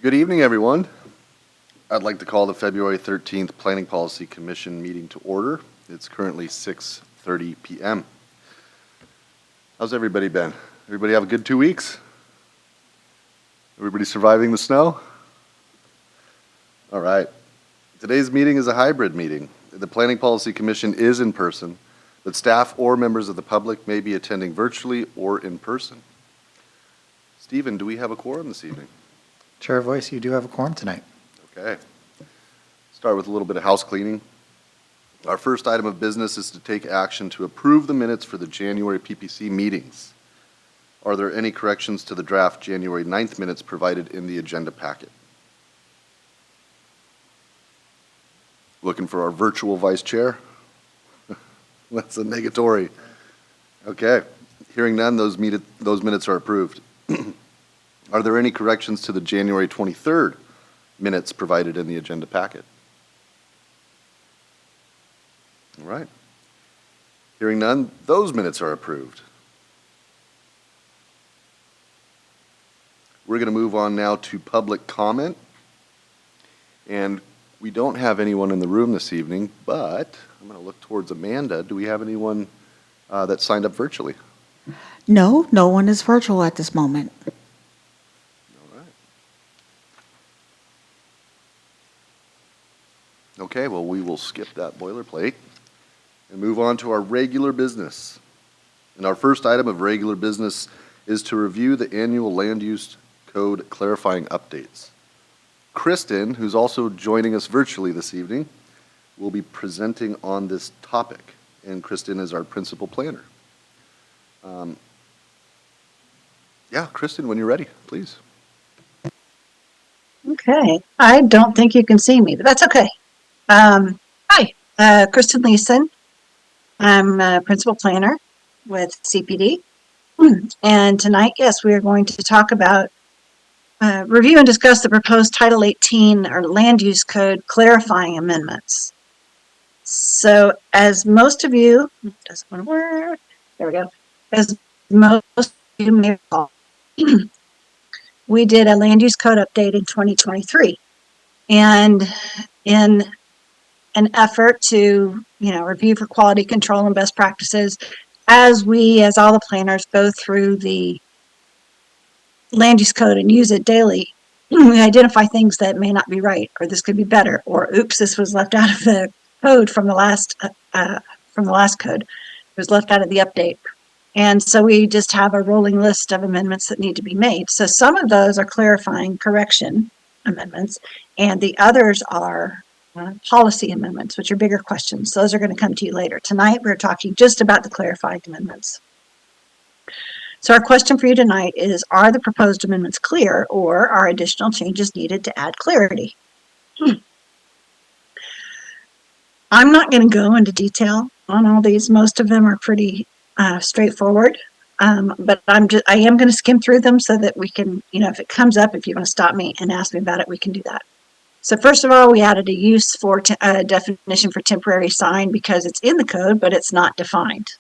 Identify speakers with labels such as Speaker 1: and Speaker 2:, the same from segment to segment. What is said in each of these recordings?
Speaker 1: Good evening, everyone. I'd like to call the February 13th Planning Policy Commission meeting to order. It's currently 6:30 p.m. How's everybody been? Everybody have a good 2 weeks? Everybody surviving the snow? All right. Today's meeting is a hybrid meeting. The Planning Policy Commission is in person, but staff or members of the public may be attending virtually or in person. Stephen, do we have a quorum this evening?
Speaker 2: Chair Voice, you do have a quorum tonight.
Speaker 1: Okay. Start with a little bit of house cleaning. Our first item of business is to take action to approve the minutes for the January PPC meetings. Are there any corrections to the draft January 9th minutes provided in the agenda packet? Looking for our virtual vice chair? That's a negatory. Okay. Hearing none, those minutes are approved. Are there any corrections to the January 23rd minutes provided in the agenda packet? All right. Hearing none, those minutes are approved. We're going to move on now to public comment. And we don't have anyone in the room this evening, but I'm going to look towards Amanda. Do we have anyone that signed up virtually?
Speaker 3: No, no one is virtual at this moment.
Speaker 1: All right. Okay, well, we will skip that boilerplate and move on to our regular business. And our first item of regular business is to review the annual land use code clarifying updates. Kristen, who's also joining us virtually this evening, will be presenting on this topic. And Kristen is our principal planner. Yeah, Kristen, when you're ready, please.
Speaker 4: Okay. I don't think you can see me, but that's okay. Hi, Kristen Leeson. I'm a principal planner with CPD. And tonight, yes, we are going to talk about review and discuss the proposed Title 18 or Land Use Code clarifying amendments. So as most of you, doesn't want to work, there we go. As most of you may recall, we did a land use code update in 2023. And in an effort to, review for quality control and best practices, as all the planners go through the land use code and use it daily, we identify things that may not be right, or this could be better, or oops, this was left out of the code from the last code. It was left out of the update. And so we just have a rolling list of amendments that need to be made. So some of those are clarifying correction amendments, and the others are policy amendments, which are bigger questions. Those are going to come to you later. Tonight, we're talking just about the clarifying amendments. So our question for you tonight is, are the proposed amendments clear, or are additional changes needed to add clarity? I'm not going to go into detail on all these. Most of them are pretty straightforward, but I am going to skim through them so that we can, if it comes up, if you want to stop me and ask me about it, we can do that. So first of all, we added a use for a definition for temporary sign because it's in the code, but it's not defined.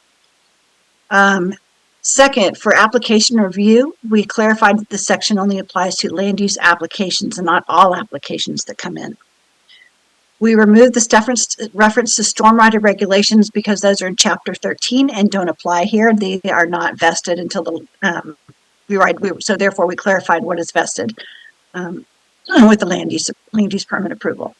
Speaker 4: Second, for application review, we clarified that this section only applies to land use applications and not all applications that come in. We removed this reference to stormwater regulations because those are in Chapter 13 and don't apply here. They are not vested until so therefore we clarified what is vested with the land use permit approval.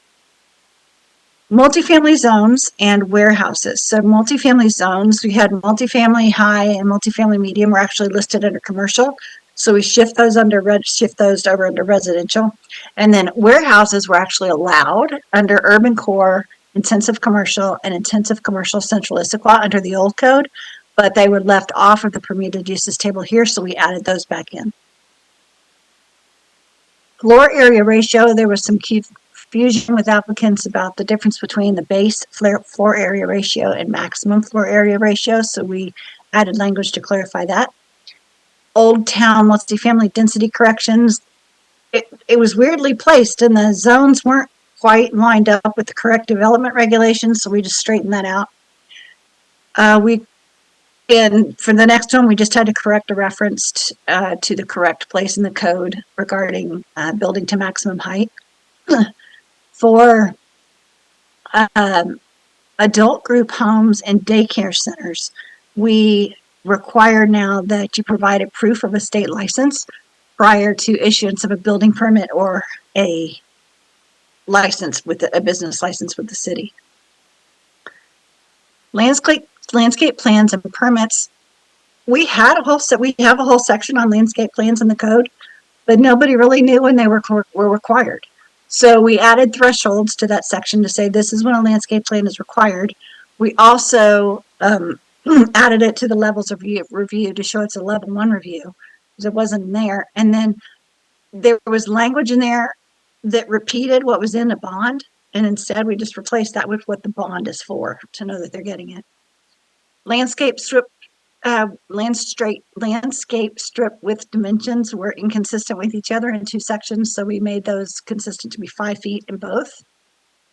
Speaker 4: Multifamily zones and warehouses. So multifamily zones, we had multifamily high and multifamily medium were actually listed under commercial. So we shift those over under residential. And then warehouses were actually allowed under urban core, intensive commercial, and intensive commercial central Issaquah under the old code, but they were left off of the permitted uses table here, so we added those back in. Floor area ratio, there was some confusion with applicants about the difference between the base floor area ratio and maximum floor area ratio, so we added language to clarify that. Old Town multifamily density corrections, it was weirdly placed and the zones weren't quite lined up with the correct development regulations, so we just straightened that out. And for the next one, we just had to correct a reference to the correct place in the code regarding building to maximum height. For adult group homes and daycare centers, we require now that you provide a proof of a state license prior to issuance of a building permit or a license with a business license with the city. Landscape plans and permits. We have a whole section on landscape plans in the code, but nobody really knew when they were required. So we added thresholds to that section to say this is when a landscape plan is required. We also added it to the levels of review to show it's a level 1 review because it wasn't in there. And then there was language in there that repeated what was in the bond, and instead we just replaced that with what the bond is for to know that they're getting it. Landscape strip width dimensions were inconsistent with each other in 2 sections, so we made those consistent to be 5 feet in both.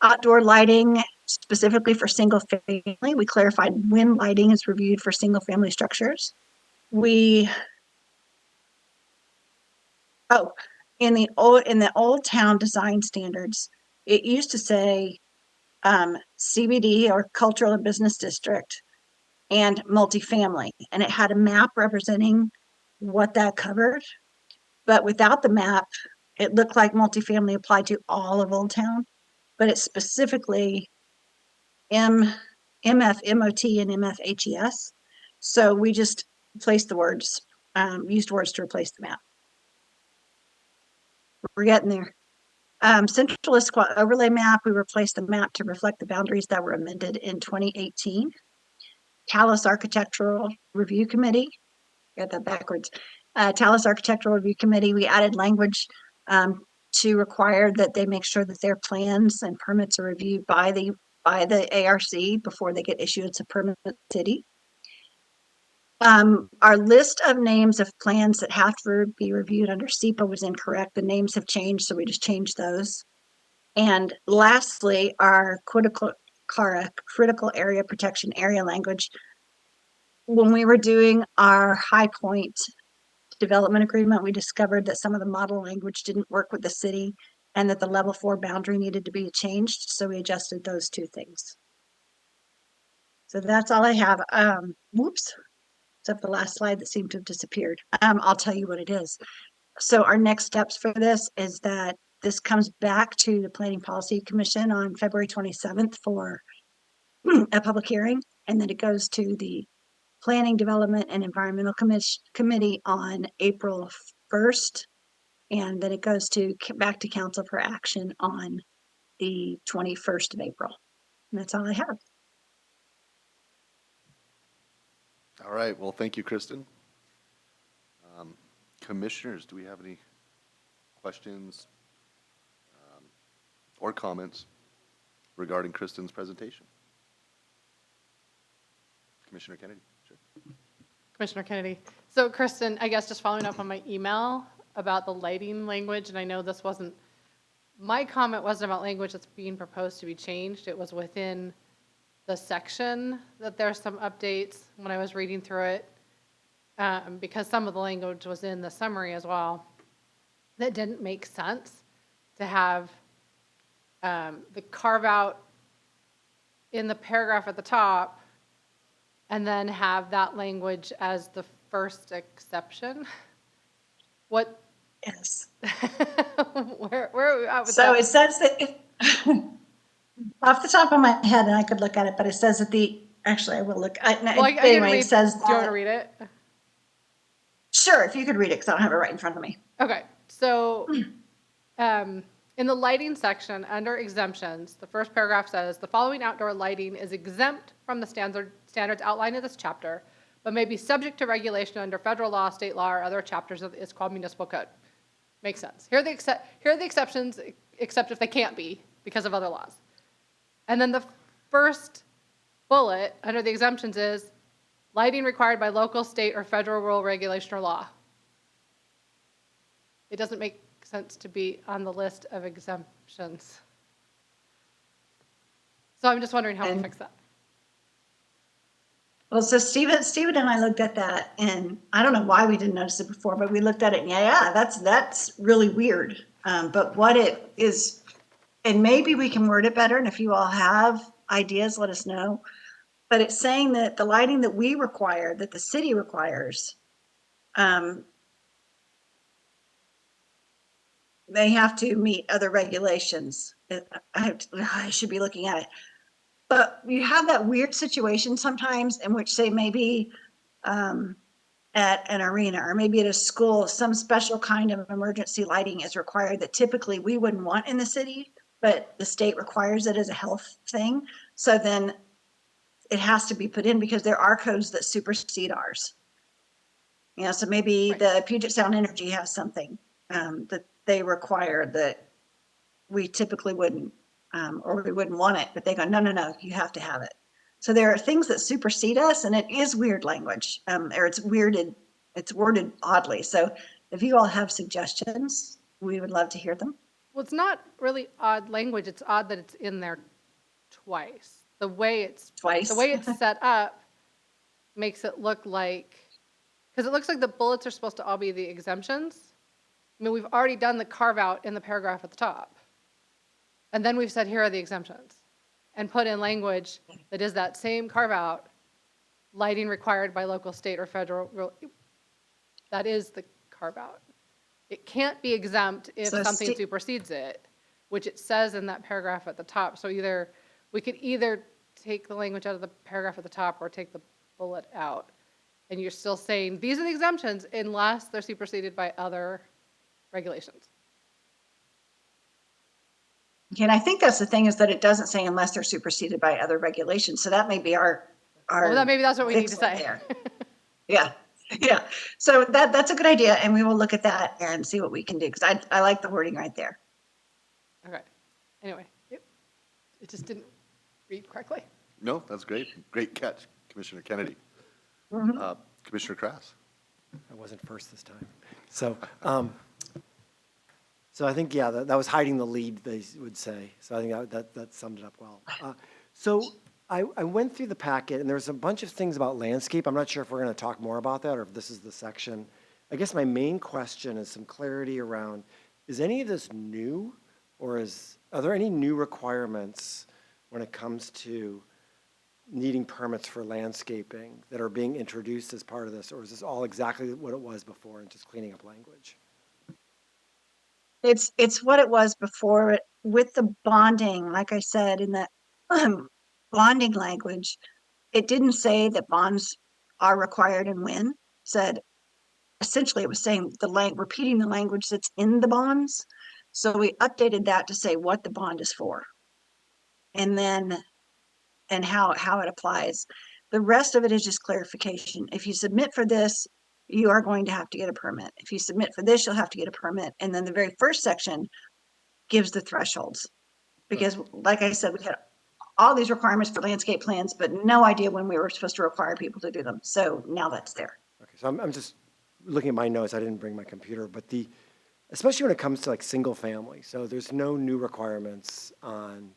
Speaker 4: Outdoor lighting, specifically for single family, we clarified when lighting is reviewed for single family structures. In the old town design standards, it used to say CBD or cultural and business district and multifamily, and it had a map representing what that covered. But without the map, it looked like multifamily applied to all of Old Town, but it's specifically MF, MOT, and MFHES. So we just placed the words, used words to replace the map. We're getting there. Central Issaquah overlay map, we replaced the map to reflect the boundaries that were amended in 2018. Talus Architectural Review Committee, got that backwards. Talus Architectural Review Committee, we added language to require that they make sure that their plans and permits are reviewed by the ARC before they get issued a permit in the city. Our list of names of plans that have to be reviewed under SEPA was incorrect. The names have changed, so we just changed those. And lastly, our critical area protection area language. When we were doing our High Point development agreement, we discovered that some of the model language didn't work with the city and that the level 4 boundary needed to be changed. So we adjusted those 2 things. So that's all I have. Whoops. Except the last slide that seemed to have disappeared. I'll tell you what it is. So our next steps for this is that this comes back to the Planning Policy Commission on February 27th for a public hearing, and then it goes to the Planning, Development, and Environmental Committee on April 1st, and then it goes back to Council for action on the 21st of April. And that's all I have.
Speaker 1: All right, well, thank you, Kristen. Commissioners, do we have any questions or comments regarding Kristen's presentation? Commissioner Kennedy, sure.
Speaker 5: Commissioner Kennedy. So Kristen, I guess just following up on my email about the lighting language, and I know this wasn't, my comment wasn't about language that's being proposed to be changed. It was within the section that there's some updates when I was reading through it, because some of the language was in the summary as well that didn't make sense to have the carve out in the paragraph at the top and then have that language as the first exception. What?
Speaker 4: Yes.
Speaker 5: where are we at with
Speaker 4: So
Speaker 5: that?
Speaker 4: it says that off the top of my head, and I could look at it, but it says that actually I will look.
Speaker 5: Well, I can
Speaker 4: anyway,
Speaker 5: read,
Speaker 4: it says
Speaker 5: do you want to read it?
Speaker 4: Sure, if you could read it, because I don't have it right in front of me.
Speaker 5: Okay, so in the lighting section under exemptions, the first paragraph says the following outdoor lighting is exempt from the standards outlined in this chapter, but may be subject to regulation under federal law, state law, or other chapters of the Issaquah Municipal Code. Makes sense. Here are the exceptions, except if they can't be because of other laws. And then the first bullet under the exemptions is lighting required by local, state, or federal rule, regulation, or law. It doesn't make sense to be on the list of exemptions. So I'm just wondering how we fix that.
Speaker 4: Well, so Steven and I looked at that, and I don't know why we didn't notice it before, but we looked at it and yeah, that's really weird. But what it is, and maybe we can word it better, and if you all have ideas, let us know. But it's saying that the lighting that we require, that the city requires, they have to meet other regulations. I should be looking at it. But you have that weird situation sometimes in which, say, maybe at an arena or maybe at a school, some special kind of emergency lighting is required that typically we wouldn't want in the city, but the state requires it as a health thing. So then it has to be put in because there are codes that supersede ours. You know, so maybe
Speaker 5: Right.
Speaker 4: the Puget Sound Energy has something that they require that we typically wouldn't, or we wouldn't want it, but they go, no, no, no, you have to have it. So there are things that supersede us, and it is weird language, or it's worded oddly. So if you all have suggestions, we would love to hear them.
Speaker 5: Well, it's not really odd language. It's odd that it's in there twice. The way it's
Speaker 4: Twice.
Speaker 5: set up makes it look like, because it looks like the bullets are supposed to all be the exemptions. I mean, we've already done the carve out in the paragraph at the top. And then we've said, here are the exemptions, and put in language that is that same carve out, lighting required by local, state, or federal. That is the carve out. It can't be exempt if
Speaker 4: So
Speaker 5: something supersedes it, which it says in that paragraph at the top. So we could either take the language out of the paragraph at the top or take the bullet out. And you're still saying, these are the exemptions unless they're superseded by other regulations.
Speaker 4: Okay, and I think that's the thing, is that it doesn't say unless they're superseded by other regulations. So that may be our
Speaker 5: Well, maybe that's what we need to
Speaker 4: fix right
Speaker 5: say.
Speaker 4: there. Yeah, yeah. So that's a good idea, and we will look at that and see what we can do, because I like the wording right there.
Speaker 5: Okay. Anyway, it just didn't read correctly.
Speaker 1: No, that's great. Great catch, Commissioner Kennedy. Commissioner Krass.
Speaker 6: I wasn't first this time. So, so I think, yeah, that was hiding the lead, they would say. So I think that summed it up well. So I went through the packet, and there's a bunch of things about landscape. I'm not sure if we're going to talk more about that or if this is the section. I guess my main question is some clarity around, is any of this new, or are there any new requirements when it comes to needing permits for landscaping that are being introduced as part of this, or is this all exactly what it was before and just cleaning up language?
Speaker 4: It's what it was before, with the bonding, like I said, in that bonding language, it didn't say that bonds are required and when. Said essentially it was saying repeating the language that's in the bonds. So we updated that to say what the bond is for, and then and how it applies. The rest of it is just clarification. If you submit for this, you are going to have to get a permit. If you submit for this, you'll have to get a permit. And then the very first section gives the thresholds. Because like I said, we had all these requirements for landscape plans, but no idea when we were supposed to require people to do them. So now that's there.
Speaker 6: Okay, so I'm just looking at my notes. I didn't bring my computer, but especially when it comes to like single family. So there's no new requirements on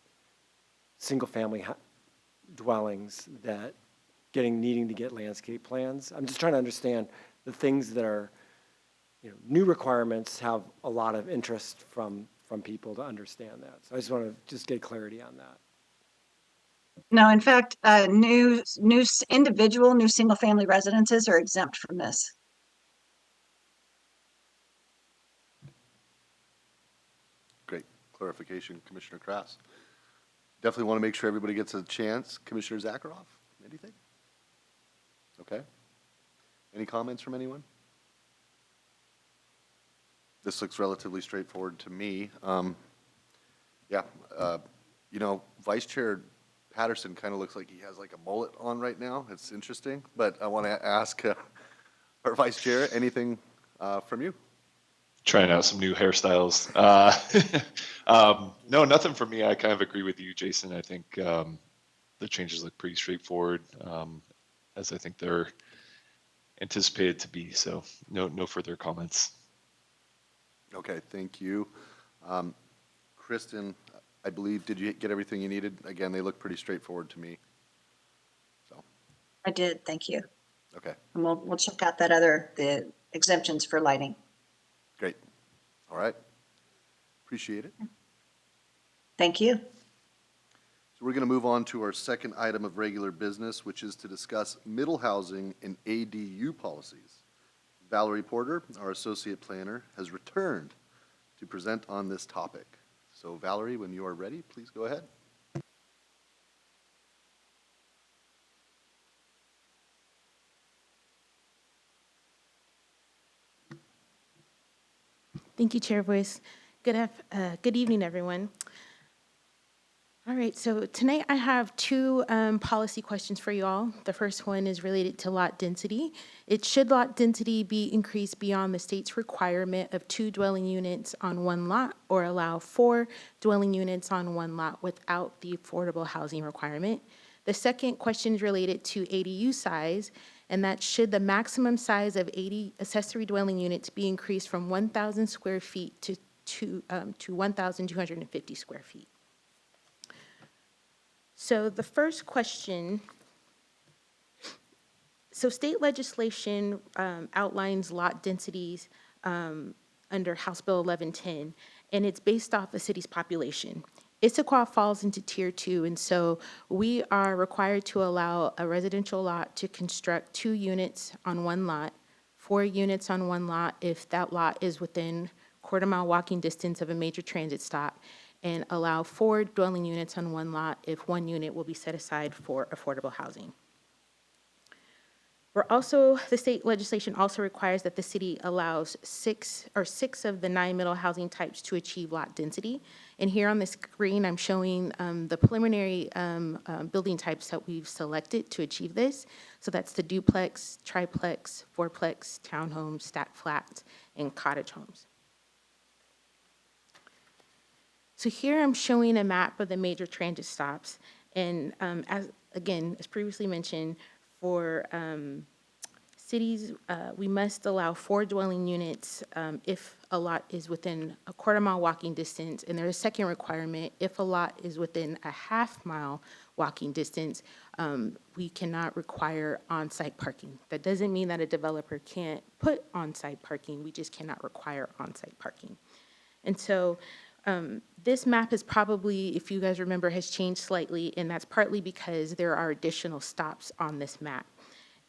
Speaker 6: single family dwellings that needing to get landscape plans. I'm just trying to understand the things that are, new requirements have a lot of interest from people to understand that. So I just want to just get clarity on that.
Speaker 4: No, in fact, new single family residences are exempt from this.
Speaker 1: Great clarification, Commissioner Krass. Definitely want to make sure everybody gets a chance. Commissioner Zakharoff, anything? Okay. Any comments from anyone? This looks relatively straightforward to me. Vice Chair Patterson kind of looks like he has like a mullet on right now. It's interesting, but I want to ask our Vice Chair, anything from you?
Speaker 7: Trying out some new hairstyles. No, nothing from me. I kind of agree with you, Jason. I think the changes look pretty straightforward, as I think they're anticipated to be. So no further comments.
Speaker 1: Okay, thank you. Kristen, I believe, did you get everything you needed? Again, they look pretty straightforward to me. So,
Speaker 4: I did, thank you.
Speaker 1: Okay,
Speaker 4: And we'll check out the exemptions for lighting.
Speaker 1: great. All right. Appreciate it.
Speaker 4: Thank you.
Speaker 1: So we're going to move on to our second item of regular business, which is to discuss middle housing and ADU policies. Valerie Porter, our associate planner, has returned to present on this topic. So Valerie, when you are ready, please go ahead.
Speaker 8: Thank you, Chair Voice. Good evening, everyone. All right, so tonight I have two policy questions for you all. The first one is related to lot density. Should lot density be increased beyond the state's requirement of 2 dwelling units on one lot, or allow 4 dwelling units on one lot without the affordable housing requirement? The second question is related to ADU size, and that should the maximum size of 80 accessory dwelling units be increased from 1,000 square feet to 1,250 square feet. So the first question, so state legislation outlines lot densities under House Bill 1110, and it's based off the city's population. Issaquah falls into Tier 2, and so we are required to allow a residential lot to construct 2 units on one lot, 4 units on one lot if that lot is within quarter-mile walking distance of a major transit stop, and allow 4 dwelling units on one lot if 1 unit will be set aside for affordable housing. The state legislation also requires that the city allows 6 of the 9 middle housing types to achieve lot density. And here on the screen, I'm showing the preliminary building types that we've selected to achieve this. So that's the duplex, triplex, fourplex, townhomes, stacked flats, and cottage homes. So here I'm showing a map of the major transit stops. And as previously mentioned, for cities, we must allow 4 dwelling units if a lot is within a quarter-mile walking distance. And there's a second requirement, if a lot is within a half-mile walking distance, we cannot require on-site parking. That doesn't mean that a developer can't put on-site parking, we just cannot require on-site parking. And so this map is probably, if you guys remember, has changed slightly, and that's partly because there are additional stops on this map.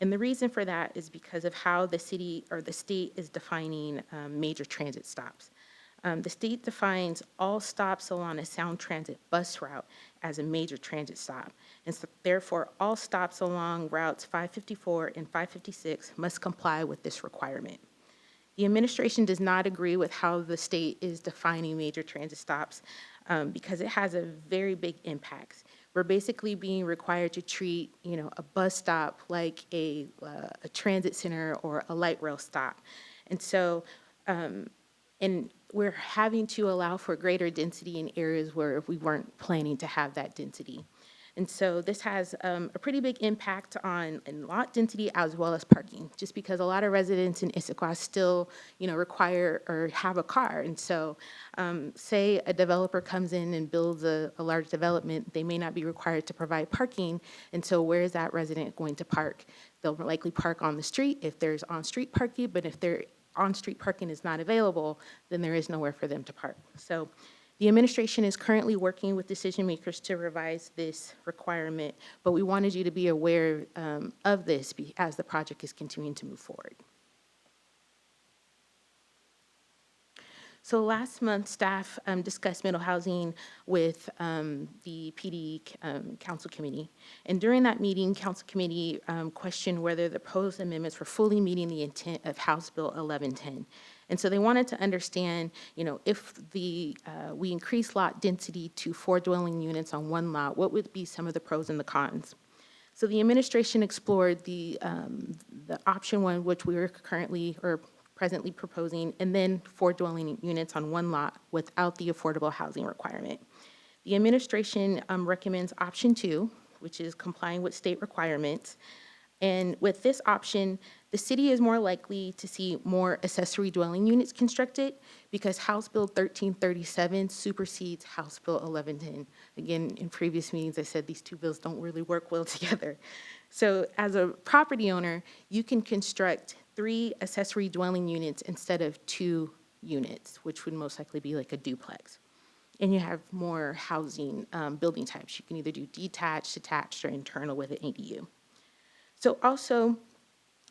Speaker 8: And the reason for that is because of how the city or the state is defining major transit stops. The state defines all stops along a Sound Transit bus route as a major transit stop. And so therefore, all stops along routes 554 and 556 must comply with this requirement. The administration does not agree with how the state is defining major transit stops because it has a very big impact. We're basically being required to treat, a bus stop like a transit center or a light rail stop. And so, and we're having to allow for greater density in areas where we weren't planning to have that density. And so this has a pretty big impact on lot density as well as parking, just because a lot of residents in Issaquah still, require or have a car. And so say a developer comes in and builds a large development, they may not be required to provide parking. And so where is that resident going to park? They'll likely park on the street if there's on-street parking, but if their on-street parking is not available, then there is nowhere for them to park. So the administration is currently working with decision makers to revise this requirement, but we wanted you to be aware of this as the project is continuing to move forward. So last month, staff discussed middle housing with the PD Council Committee. And during that meeting, Council Committee questioned whether the proposed amendments were fully meeting the intent of House Bill 1110. And so they wanted to understand, if we increase lot density to 4 dwelling units on one lot, what would be some of the pros and the cons? So the administration explored the option 1, which we are currently or presently proposing, and then 4 dwelling units on one lot without the affordable housing requirement. The administration recommends option 2, which is complying with state requirements. And with this option, the city is more likely to see more accessory dwelling units constructed because House Bill 1337 supersedes House Bill 1110. Again, in previous meetings, I said these two bills don't really work well together. So as a property owner, you can construct 3 accessory dwelling units instead of 2 units, which would most likely be like a duplex. And you have more housing building types. You can either do detached, attached, or internal with an ADU. So also,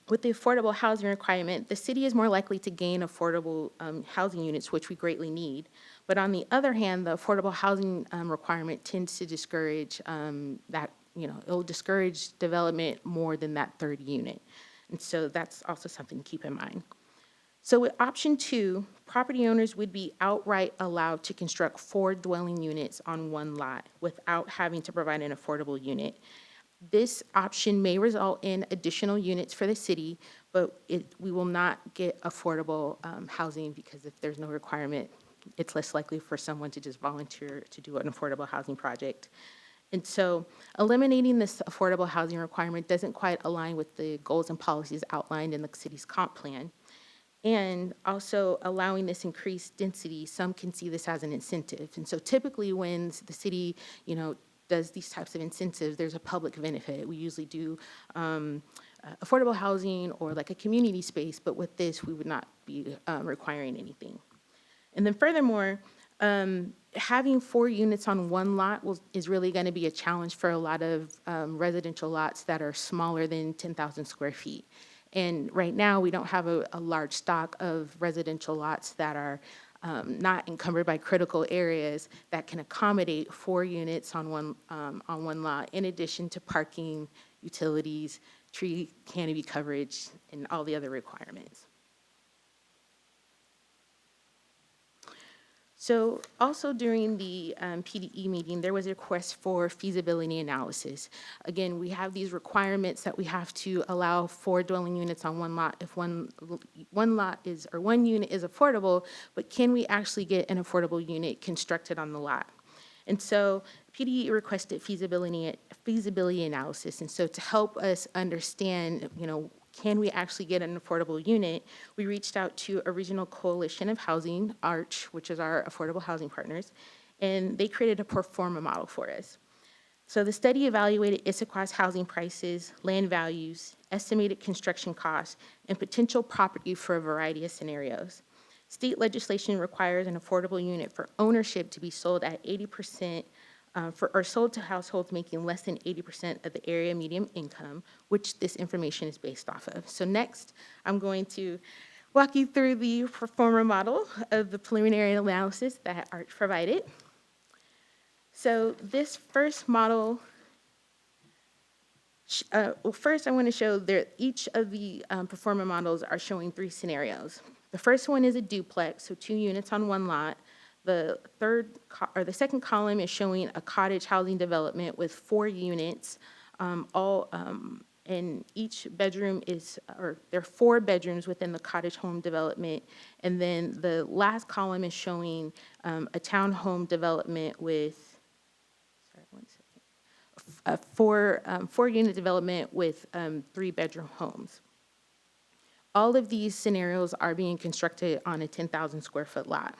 Speaker 8: with the affordable housing requirement, the city is more likely to gain affordable housing units, which we greatly need. But on the other hand, the affordable housing requirement tends to discourage it'll discourage development more than that third unit. And so that's also something to keep in mind. So with option 2, property owners would be outright allowed to construct 4 dwelling units on one lot without having to provide an affordable unit. This option may result in additional units for the city, but we will not get affordable housing because if there's no requirement, it's less likely for someone to just volunteer to do an affordable housing project. And so eliminating this affordable housing requirement doesn't quite align with the goals and policies outlined in the city's comp plan. And also allowing this increased density, some can see this as an incentive. And so typically when the city, does these types of incentives, there's a public benefit. We usually do affordable housing or like a community space, but with this, we would not be requiring anything. And then furthermore, having 4 units on one lot is really going to be a challenge for a lot of residential lots that are smaller than 10,000 square feet. And right now, we don't have a large stock of residential lots that are not encumbered by critical areas that can accommodate 4 units on one lot, in addition to parking, utilities, tree canopy coverage, and all the other requirements. So also during the PDE meeting, there was a request for feasibility analysis. Again, we have these requirements that we have to allow 4 dwelling units on one lot if one unit is affordable, but can we actually get an affordable unit constructed on the lot? And so PDE requested feasibility analysis. And so to help us understand, can we actually get an affordable unit, we reached out to a regional coalition of housing, ARCH, which is our affordable housing partners, and they created a pro forma model for us. So the study evaluated Issaquah's housing prices, land values, estimated construction costs, and potential property for a variety of scenarios. State legislation requires an affordable unit for ownership to be sold at 80% or sold to households making less than 80% of the area median income, which this information is based off of. So next, I'm going to walk you through the pro forma model of the preliminary analysis that ARCH provided. So this first model, first I want to show that each of the pro forma models are showing 3 scenarios. The first one is a duplex, so 2 units on one lot. The second column is showing a cottage housing development with 4 units, and each bedroom there are 4 bedrooms within the cottage home development. And then the last column is showing a townhome development with, a 4-unit development with 3-bedroom homes. All of these scenarios are being constructed on a 10,000 square foot lot.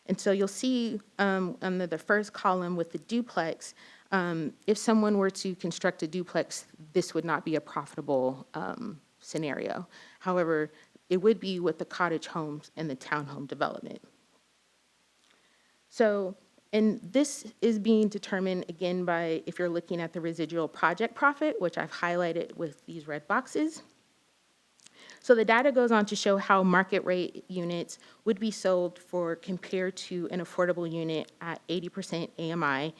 Speaker 8: And so you'll see under the first column with the duplex, if someone were to construct a duplex, this would not be a profitable scenario. However, it would be with the cottage homes and the townhome development. So, and this is being determined again by if you're looking at the residual project profit, which I've highlighted with these red boxes. So the data goes on to show how market rate units would be sold for compared to an affordable unit at 80% AMI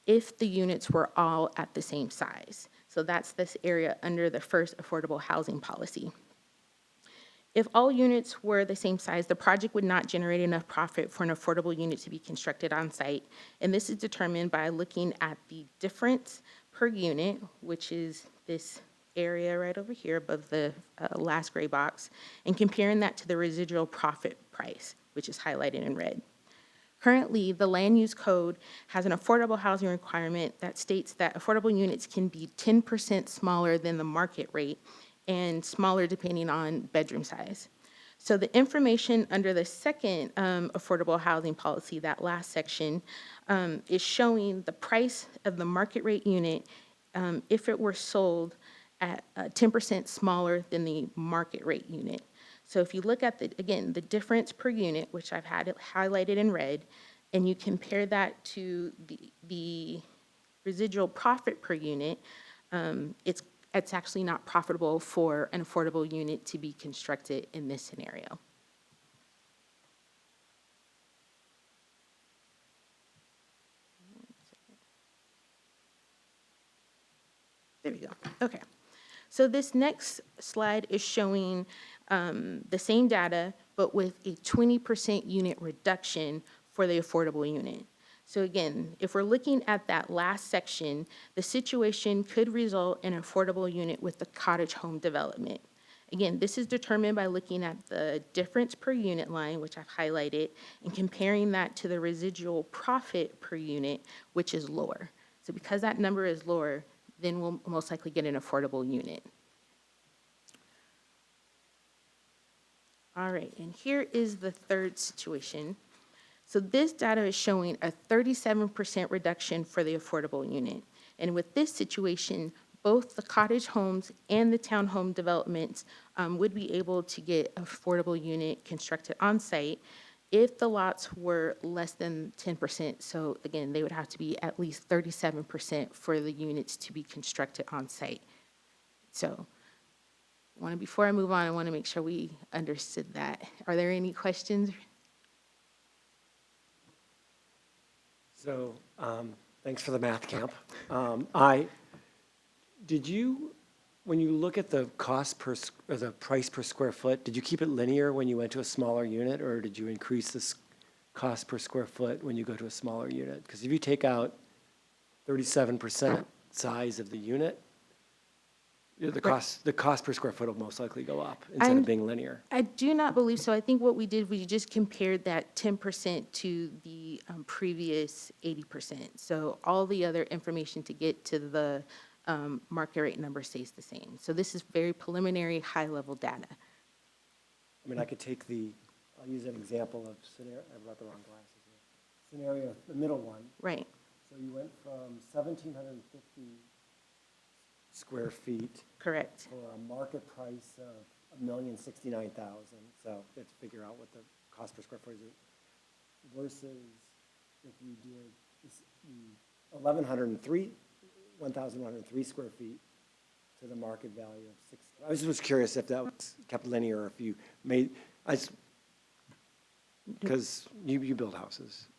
Speaker 8: if the units were all at the same size. So that's this area under the first affordable housing policy. If all units were the same size, the project would not generate enough profit for an affordable unit to be constructed on site. And this is determined by looking at the difference per unit, which is this area right over here above the last gray box, and comparing that to the residual profit price, which is highlighted in red. Currently, the land use code has an affordable housing requirement that states that affordable units can be 10% smaller than the market rate and smaller depending on bedroom size. So the information under the second affordable housing policy, that last section, is showing the price of the market rate unit if it were sold at 10% smaller than the market rate unit. So if you look at again, the difference per unit, which I've had it highlighted in red, and you compare that to the residual profit per unit, it's actually not profitable for an affordable unit to be constructed in this scenario. There we go. Okay. So this next slide is showing the same data, but with a 20% unit reduction for the affordable unit. So again, if we're looking at that last section, the situation could result in an affordable unit with the cottage home development. Again, this is determined by looking at the difference per unit line, which I've highlighted, and comparing that to the residual profit per unit, which is lower. So because that number is lower, then we'll most likely get an affordable unit. All right, and here is the third situation. So this data is showing a 37% reduction for the affordable unit. And with this situation, both the cottage homes and the townhome developments would be able to get an affordable unit constructed on site if the lots were less than 10%. So again, they would have to be at least 37% for the units to be constructed on site. So before I move on, I want to make sure we understood that. Are there any questions?
Speaker 6: So, thanks for the math camp. When you look at the or the price per square foot, did you keep it linear when you went to a smaller unit, or did you increase the cost per square foot when you go to a smaller unit? Because if you take out 37% size of the unit, the cost per square foot will most likely go up instead of being linear.
Speaker 8: I do not believe so. I think what we did, we just compared that 10% to the previous 80%. So all the other information to get to the market rate number stays the same. So this is very preliminary, high-level data.
Speaker 6: I mean, I could take I'll use an example of scenario, I've got the wrong glasses here. Scenario, the middle one.
Speaker 8: Right.
Speaker 6: So you went from 1,750 square feet.
Speaker 8: Correct.
Speaker 6: For a market price of $1,069,000. So you have to figure out what the cost per square foot is versus if you did the 1,103 square feet to the market value of 6. I was just curious if that was kept linear or if you made, because you build houses.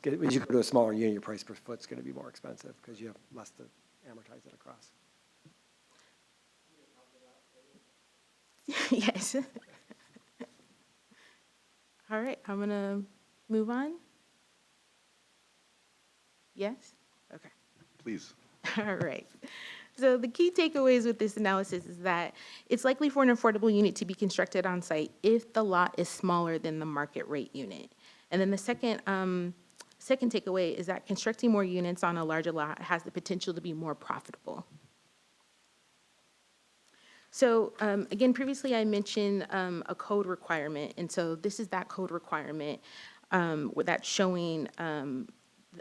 Speaker 6: When you go to a smaller unit, your price per foot is going to be more expensive because you have less to amortize it across.
Speaker 8: Yes. All right, I'm going to move on. Yes? Okay.
Speaker 1: Please.
Speaker 8: All right. So the key takeaways with this analysis is that it's likely for an affordable unit to be constructed on site if the lot is smaller than the market rate unit. And then the second takeaway is that constructing more units on a larger lot has the potential to be more profitable. So again, previously I mentioned a code requirement, and so this is that code requirement that's showing,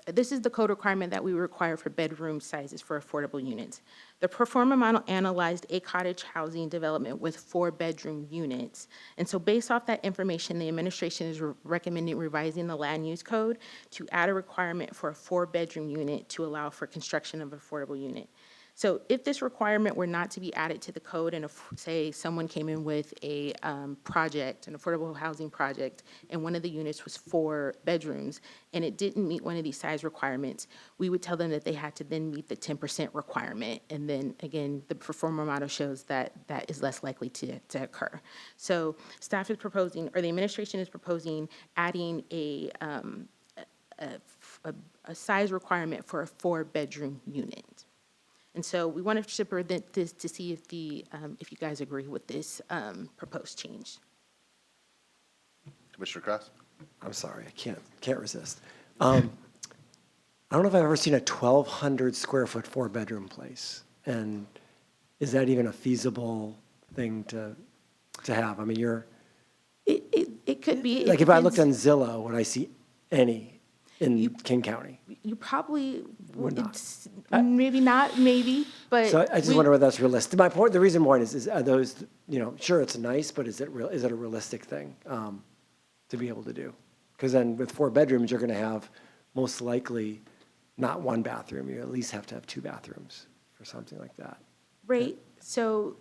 Speaker 8: this is the code requirement that we require for bedroom sizes for affordable units. The Performa model analyzed a cottage housing development with 4-bedroom units. And so based off that information, the administration is recommending revising the land use code to add a requirement for a 4-bedroom unit to allow for construction of an affordable unit. So if this requirement were not to be added to the code, and if, say, someone came in with a project, an affordable housing project, and one of the units was 4 bedrooms, and it didn't meet one of these size requirements, we would tell them that they had to then meet the 10% requirement. And then, again, the Performa model shows that that is less likely to occur. So staff is proposing, or the administration is proposing, adding a size requirement for a 4-bedroom unit. And so we wanted to present this to see if if you guys agree with this proposed change.
Speaker 1: Commissioner Krass?
Speaker 6: I'm sorry, I can't resist. I don't know if I've ever seen a 1,200 square foot 4-bedroom place. And is that even a feasible thing to have? I mean,
Speaker 8: It could be.
Speaker 6: like if I looked on Zillow, would I see any? in King County.
Speaker 8: You probably,
Speaker 6: Would not.
Speaker 8: it's, maybe not, maybe, but.
Speaker 6: So I just
Speaker 8: we-
Speaker 6: wonder whether that's realistic. My point, the reason why is are those, sure, it's nice, but is it a realistic thing to be able to do? Because then with 4 bedrooms, you're going to have most likely not 1 bathroom. You at least have to have 2 bathrooms for something like that.
Speaker 8: Right, so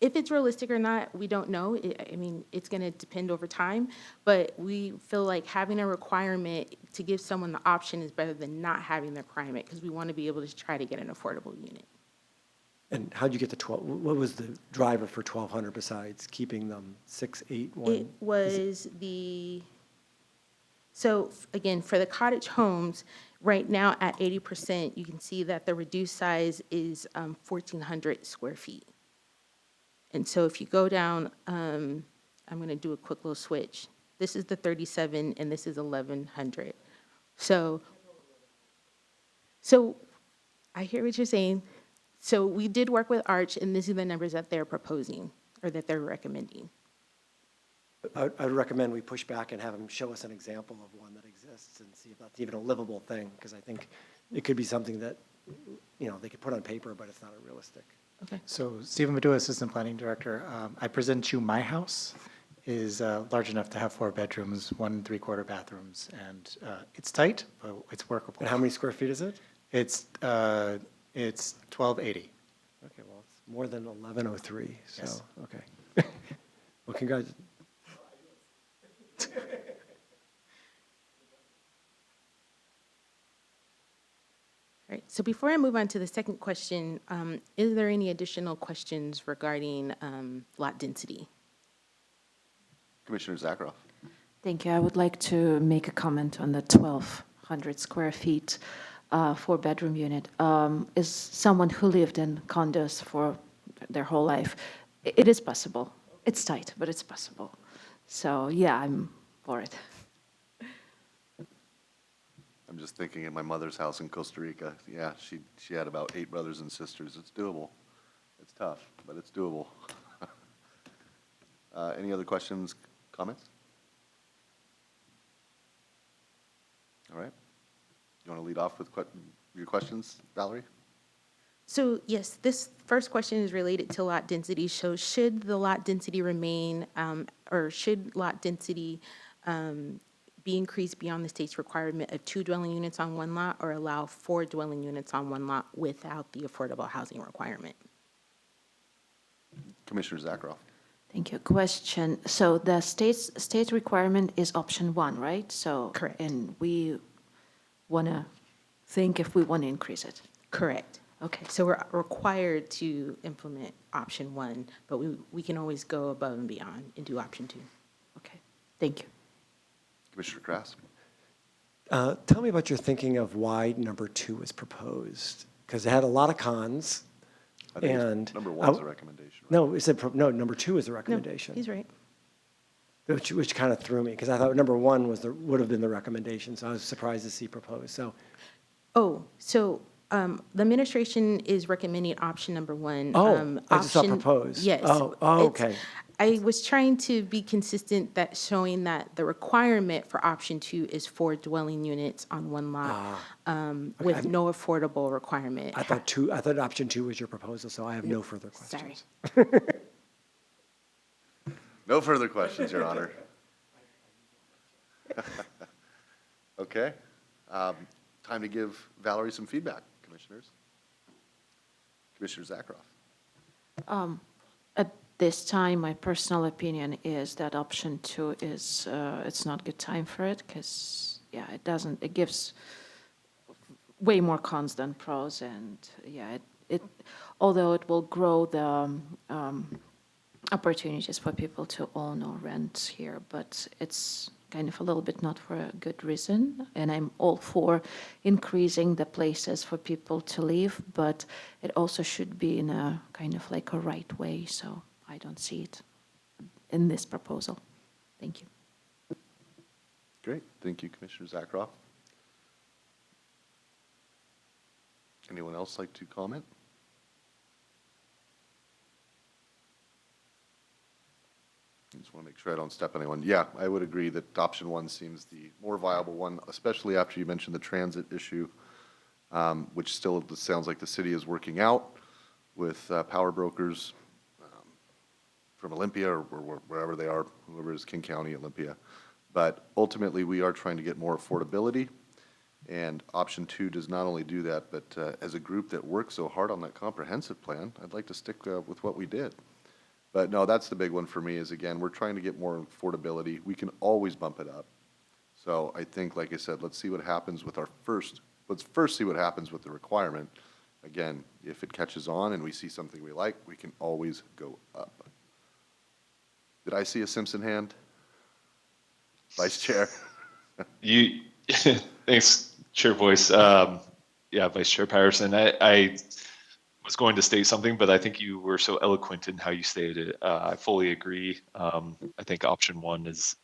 Speaker 8: if it's realistic or not, we don't know. I mean, it's going to depend over time, but we feel like having a requirement to give someone the option is better than not having the requirement, because we want to be able to try to get an affordable unit.
Speaker 6: And how'd you get to 12? What was the driver for 1,200 besides keeping them 6, 8, 1?
Speaker 8: It was so again, for the cottage homes, right now at 80%, you can see that the reduced size is 1,400 square feet. And so if you go down, I'm going to do a quick little switch. This is the 37 and this is 1,100. So I hear what you're saying. So we did work with Arch, and these are the numbers that they're proposing or that they're recommending.
Speaker 6: I'd recommend we push back and have them show us an example of one that exists and see if that's even a livable thing, because I think it could be something that, they could put on paper, but it's not a realistic.
Speaker 8: Okay.
Speaker 2: So Stephen Badua, Assistant Planning Director, I present you my house is large enough to have 4 bedrooms, 1 3/4 bathrooms, and it's tight, but it's workable.
Speaker 6: And how many square feet is it?
Speaker 2: It's 1280.
Speaker 6: Okay, well, it's more than 1,103, so,
Speaker 2: Yes.
Speaker 6: okay. Well, congrats.
Speaker 8: All right, so before I move on to the second question, is there any additional questions regarding lot density?
Speaker 1: Commissioner Zakharoff.
Speaker 9: Thank you. I would like to make a comment on the 1,200 square feet 4-bedroom unit. Is someone who lived in condos for their whole life, it is possible. It's tight, but it's possible. So yeah, I'm for it.
Speaker 1: I'm just thinking of my mother's house in Costa Rica. Yeah, she had about 8 brothers and sisters. It's doable. It's tough, but it's doable. Any other questions, comments? All right. You want to lead off with your questions, Valerie?
Speaker 8: So yes, this first question is related to lot density. So should the lot density remain, or should lot density be increased beyond the state's requirement of 2 dwelling units on 1 lot, or allow 4 dwelling units on 1 lot without the affordable housing requirement?
Speaker 1: Commissioner Zakharoff.
Speaker 9: Thank you. Question. So the state requirement is option 1, right? So
Speaker 8: Correct.
Speaker 9: And we want to think if we want to increase it.
Speaker 8: Correct.
Speaker 9: Okay.
Speaker 8: So we're required to implement option 1, but we can always go above and beyond and do option 2.
Speaker 9: Okay. Thank you.
Speaker 1: Commissioner Krass.
Speaker 6: Tell me about your thinking of why number 2 was proposed, because it had a lot of cons.
Speaker 1: I think
Speaker 6: And
Speaker 1: number 1 is a recommendation. Right?
Speaker 6: No, it said, no, number 2 is a recommendation.
Speaker 8: No, he's right.
Speaker 6: Which kind of threw me, because I thought number 1 would have been the recommendation, so I was surprised to see proposed, so.
Speaker 8: Oh, so the administration is recommending option number 1.
Speaker 6: I just saw
Speaker 8: Option-
Speaker 6: proposed.
Speaker 8: Yes.
Speaker 6: Oh,
Speaker 8: It's-
Speaker 6: okay.
Speaker 8: I was trying to be consistent that showing that the requirement for option 2 is 4 dwelling units on 1 lot with no affordable requirement.
Speaker 6: I thought option 2 was your proposal, so I have no further
Speaker 8: Sorry.
Speaker 6: questions.
Speaker 1: No further questions, Your Honor. Okay. Time to give Valerie some feedback, commissioners. Commissioner Zakharoff.
Speaker 9: At this time, my personal opinion is that option 2 is, it's not good time for it, because, yeah, it gives way more cons than pros, and, yeah, although it will grow the opportunities for people to own or rent here, but it's kind of a little bit not for a good reason, and I'm all for increasing the places for people to live, but it also should be in a kind of like a right way, so I don't see it in this proposal. Thank you.
Speaker 1: Great. Thank you, Commissioner Zakharoff. Anyone else like to comment? just want to make sure I don't step on anyone. Yeah, I would agree that option one seems the more viable one, especially after you mentioned the transit issue, which still sounds like the city is working out with power brokers from Olympia or wherever they are, whoever is King County, Olympia. But ultimately, we are trying to get more affordability. And option two does not only do that, but as a group that worked so hard on that comprehensive plan, I'd like to stick with what we did. But no, that's the big one for me is, again, we're trying to get more affordability. We can always bump it up. So I think, like I said, let's see what happens with let's first see what happens with the requirement. Again, if it catches on and we see something we like, we can always go up. Did I see a Simpson hand? Vice Chair?
Speaker 7: You, thanks, Chair Voice. Yeah, Vice Chair Patterson. I was going to state something, but I think you were so eloquent in how you stated it. I fully agree. I think option one is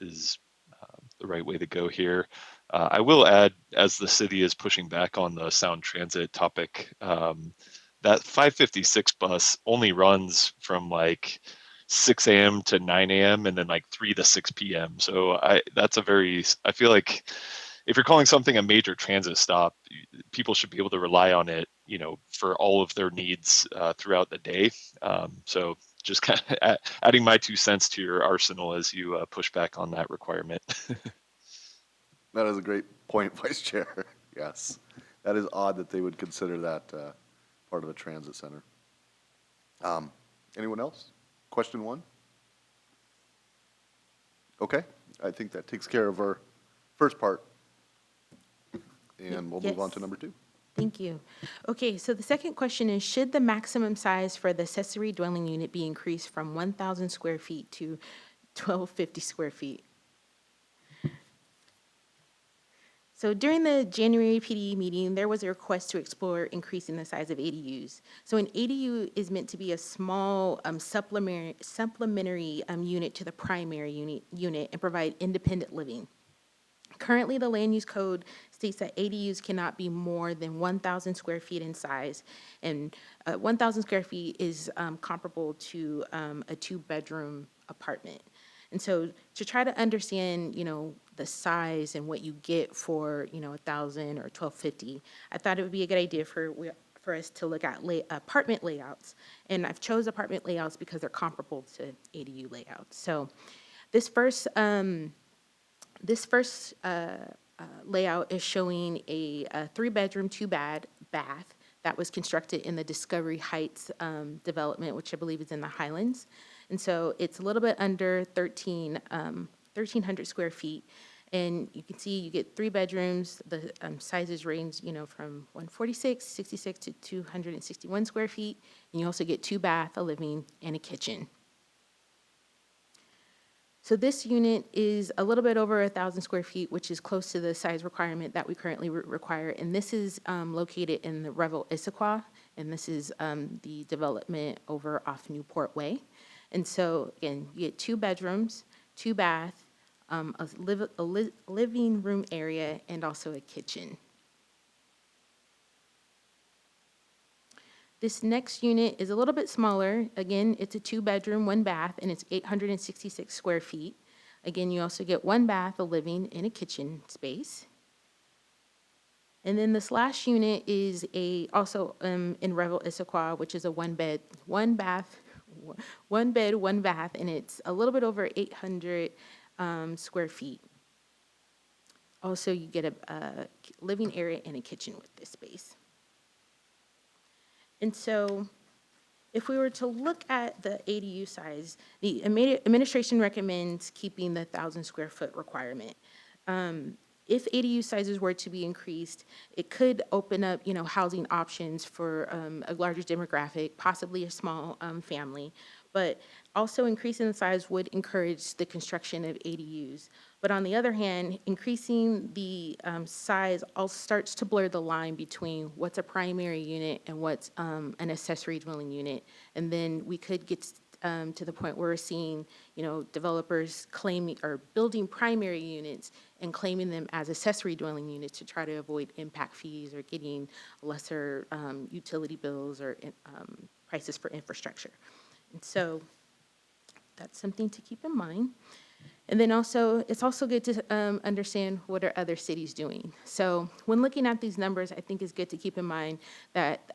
Speaker 7: the right way to go here. I will add, as the city is pushing back on the sound transit topic, that 556 bus only runs from like 6 a.m. to 9 a.m. and then like 3 to 6 p.m. So I feel like if you're calling something a major transit stop, people should be able to rely on it, for all of their needs throughout the day. So just kind of adding my 2 cents to your arsenal as you push back on that requirement.
Speaker 1: That is a great point, Vice Chair. Yes. That is odd that they would consider that part of a transit center. Anyone else? Question one? Okay. I think that takes care of our first part. And we'll move on to
Speaker 8: Yes.
Speaker 1: number two.
Speaker 8: Thank you. Okay, so the second question is, should the maximum size for the accessory dwelling unit be increased from 1,000 square feet to 1,250 square feet? So during the January PD meeting, there was a request to explore increasing the size of ADUs. So an ADU is meant to be a small supplementary unit to the primary unit and provide independent living. Currently, the land use code states that ADUs cannot be more than 1,000 square feet in size, and 1,000 square feet is comparable to a two-bedroom apartment. And so to try to understand, the size and what you get for, 1,000 or 1,250, I thought it would be a good idea for us to look at apartment layouts. And I've chose apartment layouts because they're comparable to ADU layouts. So this first layout is showing a three-bedroom, two-bath that was constructed in the Discovery Heights development, which I believe is in the Highlands. And so it's a little bit under 1,300 square feet. And you can see you get three bedrooms. The sizes range, from 146, 66 to 261 square feet. And you also get two bath, a living, and a kitchen. So this unit is a little bit over 1,000 square feet, which is close to the size requirement that we currently require. And this is located in the Revel Issaquah, and this is the development over off Newport Way. And so again, you get two bedrooms, two bath, a living room area, and also a kitchen. This next unit is a little bit smaller. Again, it's a two-bedroom, one bath, and it's 866 square feet. Again, you also get one bath, a living, and a kitchen space. And then this last unit is also in Revel Issaquah, which is a one bed, one bath, and it's a little bit over 800 square feet. Also, you get a living area and a kitchen with this space. And so if we were to look at the ADU size, the administration recommends keeping the 1,000 square foot requirement. If ADU sizes were to be increased, it could open up, housing options for a larger demographic, possibly a small family. But also increasing the size would encourage the construction of ADUs. But on the other hand, increasing the size also starts to blur the line between what's a primary unit and what's an accessory dwelling unit. And then we could get to the point where we're seeing, developers claiming or building primary units and claiming them as accessory dwelling units to try to avoid impact fees or getting lesser utility bills or prices for infrastructure. And so that's something to keep in mind. And then also, it's also good to understand what are other cities doing. So when looking at these numbers, I think it's good to keep in mind that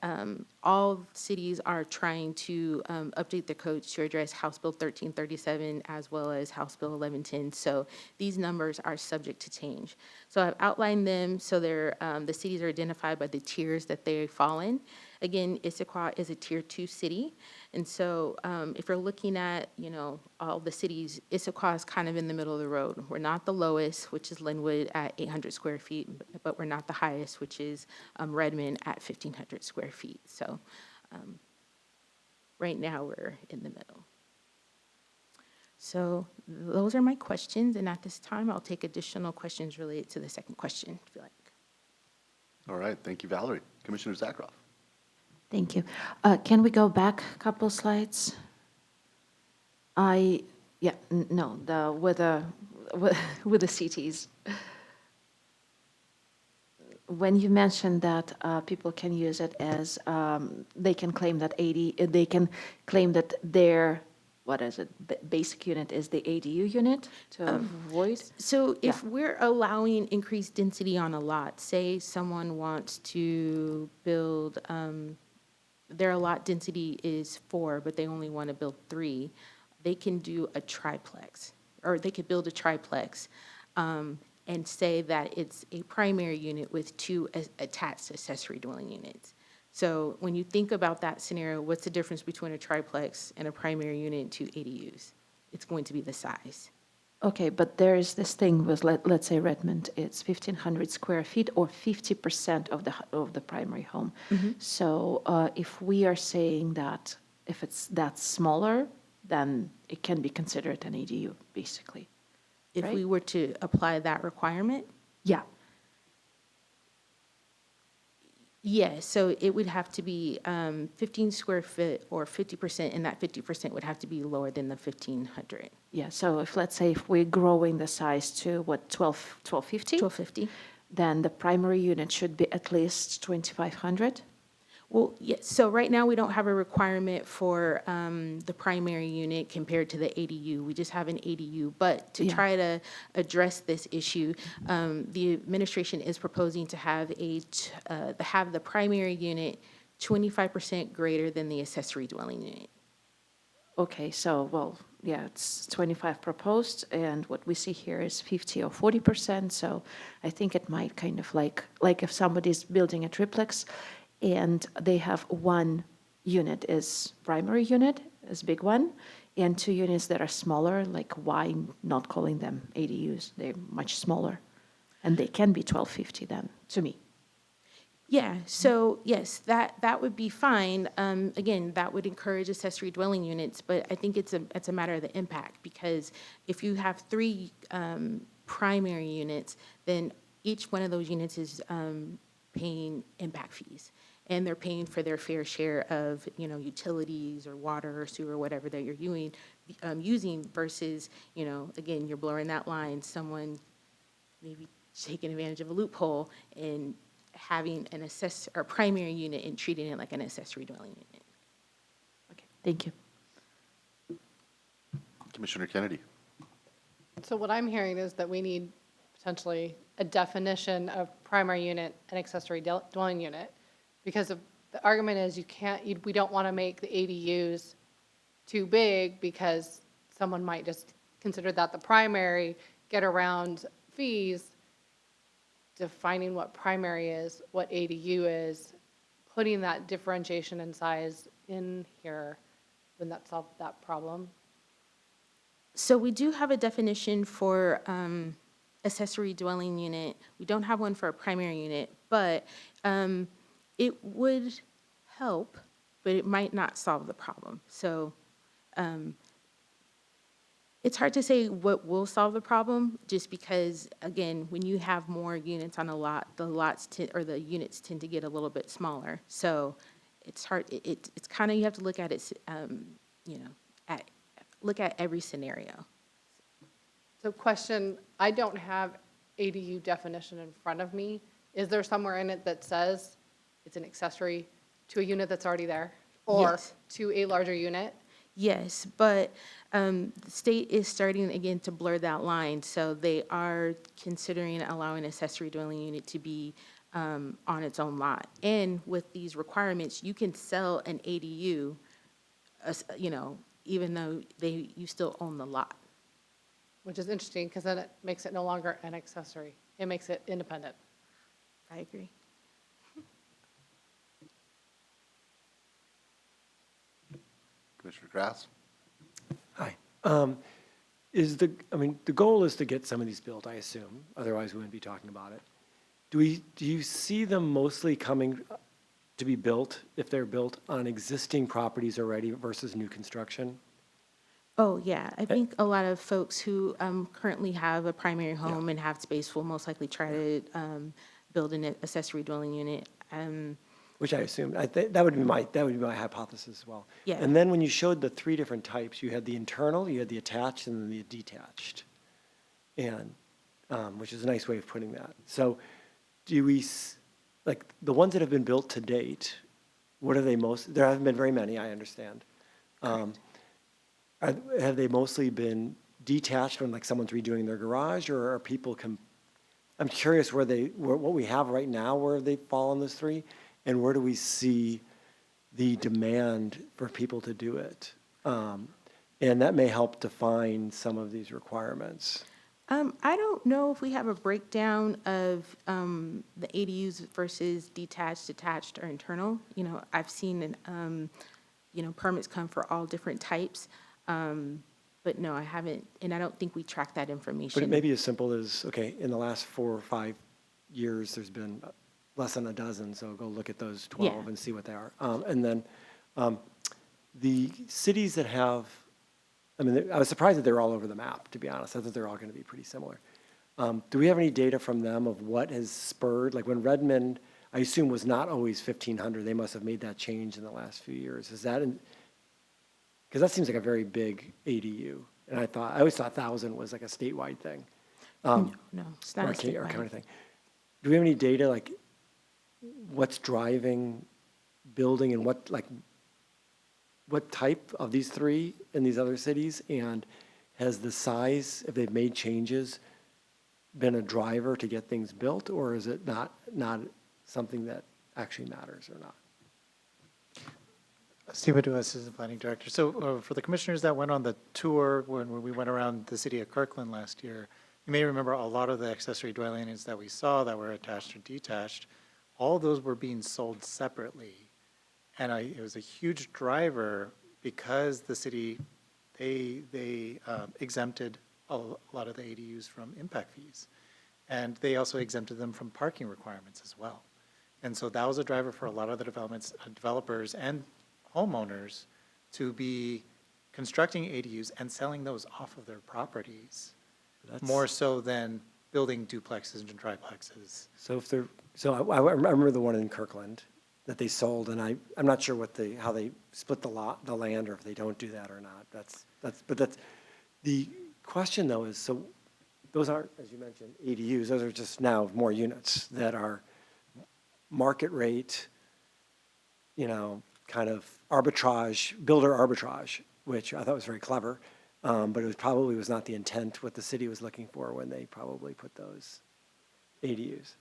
Speaker 8: all cities are trying to update their codes to address House Bill 1337 as well as House Bill 1110. So these numbers are subject to change. So I've outlined them so they're, the cities are identified by the tiers that they fall in. Again, Issaquah is a tier 2 city. And so if you're looking at, all the cities, Issaquah is kind of in the middle of the road. We're not the lowest, which is Linwood at 800 square feet, but we're not the highest, which is Redmond at 1,500 square feet. So right now we're in the middle. So those are my questions. And at this time, I'll take additional questions related to the second question, if you like.
Speaker 1: All right, thank you, Valerie. Commissioner Zakroff.
Speaker 9: Thank you. Can we go back a couple slides? No, with the cities. When you mentioned that people can use it as, they can claim that their, what is it, basic unit is the ADU unit to avoid?
Speaker 8: So if we're allowing increased density on a lot, say someone wants to build, their lot density is 4, but they only want to build 3, they can do a triplex, or they could build a triplex and say that it's a primary unit with 2 attached accessory dwelling units. So when you think about that scenario, what's the difference between a triplex and a primary unit and 2 ADUs? It's going to be the size.
Speaker 9: Okay, but there is this thing with, let's say Redmond, it's 1,500 square feet or 50% of the primary home. So if we are saying that if that's smaller, then it can be considered an ADU, basically.
Speaker 8: If
Speaker 9: Right?
Speaker 8: we were to apply that requirement,
Speaker 9: Yeah.
Speaker 8: yes, so it would have to be 15 square foot or 50%, and that 50% would have to be lower than the 1,500.
Speaker 9: Yeah, so let's say if we're growing the size to what, 1250?
Speaker 8: 1,250.
Speaker 9: Then the primary unit should be at least 2,500?
Speaker 8: Well, yes, so right now we don't have a requirement for the primary unit compared to the ADU. We just have an ADU. But to try to address this issue, the administration is proposing to have the primary unit 25% greater than the accessory dwelling unit.
Speaker 9: Okay, so, well, yeah, it's 25 proposed, and what we see here is 50 or 40%, so I think it might kind of like if somebody's building a triplex, and they have 1 unit is primary unit, is big one, and 2 units that are smaller, like why not calling them ADUs? They're much smaller, and they can be 1250 then, to me.
Speaker 8: Yeah, so yes, that would be fine. Again, that would encourage accessory dwelling units, but I think it's a matter of the impact, because if you have 3 primary units, then each one of those units is paying impact fees, and they're paying for their fair share of utilities or water or sewer, whatever that you're using versus again, you're blurring that line. Someone maybe taking advantage of a loophole and having an primary unit and treating it like an accessory dwelling unit.
Speaker 9: Okay, thank you.
Speaker 1: Commissioner Kennedy.
Speaker 5: So what I'm hearing is that we need potentially a definition of primary unit and accessory dwelling unit, because the argument is we don't want to make the ADUs too big, because someone might just consider that the primary, get around fees. Defining what primary is, what ADU is, putting that differentiation in size in here, wouldn't that solve that problem?
Speaker 8: So we do have a definition for accessory dwelling unit. We don't have one for a primary unit, but it would help, but it might not solve the problem. So it's hard to say what will solve the problem, just because, again, when you have more units on a lot, the units tend to get a little bit smaller. So it's hard. It's kind of, you have to look at it, look at every scenario.
Speaker 5: So question, I don't have ADU definition in front of me. Is there somewhere in it that says it's an accessory to a unit that's already there, or
Speaker 8: Yes.
Speaker 5: to a larger unit?
Speaker 8: Yes, but the state is starting again to blur that line. So they are considering allowing accessory dwelling unit to be on its own lot. And with these requirements, you can sell an ADU, even though you still own the lot.
Speaker 5: Which is interesting because then it makes it no longer an accessory. It makes it independent.
Speaker 8: I agree.
Speaker 1: Commissioner Krass?
Speaker 6: Hi. The goal is to get some of these built, I assume, otherwise we wouldn't be talking about it. Do you see them mostly coming to be built, if they're built on existing properties already versus new construction?
Speaker 8: Oh, yeah. I think a lot of folks who currently have a primary home and have space will most likely try to build an accessory dwelling unit.
Speaker 6: Which I assume, that would be my hypothesis as well.
Speaker 8: Yeah.
Speaker 6: And then when you showed the three different types, you had the internal, you had the attached, and then the detached. And, which is a nice way of putting that. So like, the ones that have been built to date, what are they there haven't been very many, I understand. Have they mostly been detached when like someone's redoing their garage, or are people I'm curious what we have right now, where they fall in those three, and where do we see the demand for people to do it? And that may help define some of these requirements.
Speaker 8: I don't know if we have a breakdown of the ADUs versus detached, attached, or internal. I've seen, permits come for all different types. But no, I haven't, and I don't think we track that information.
Speaker 6: But it may be as simple as, okay, in the last 4 or 5 years, there's been less than a dozen, so go look at those 12
Speaker 8: Yeah.
Speaker 6: and see what they are. And then the cities that have, I was surprised that they're all over the map, to be honest. I thought they're all going to be pretty similar. Do we have any data from them of what has spurred, like when Redmond, I assume, was not always 1,500, they must have made that change in the last few years. Is that, because that seems like a very big ADU. And I always thought 1,000 was like a statewide thing.
Speaker 8: No, it's not
Speaker 6: Or
Speaker 8: a statewide.
Speaker 6: or county thing. Do we have any data, like what's driving building and what type of these three in these other cities? And has the size, if they've made changes, been a driver to get things built, or is it not something that actually matters or not?
Speaker 2: Steve Padua, Assistant Planning Director. So for the commissioners that went on the tour when we went around the city of Kirkland last year, you may remember a lot of the accessory dwelling units that we saw that were attached or detached, all of those were being sold separately. And it was a huge driver because the city, they exempted a lot of the ADUs from impact fees. And they also exempted them from parking requirements as well. And so that was a driver for a lot of the developers and homeowners to be constructing ADUs and selling those off of their properties, more so than building duplexes and triplexes.
Speaker 6: So I remember the one in Kirkland that they sold, and I'm not sure how they split the land, or if they don't do that or not. But that's the question though is, so those aren't, as you mentioned, ADUs. Those are just now more units that are market rate, kind of builder arbitrage, which I thought was very clever. But it probably was not the intent, what the city was looking for when they probably put those ADUs.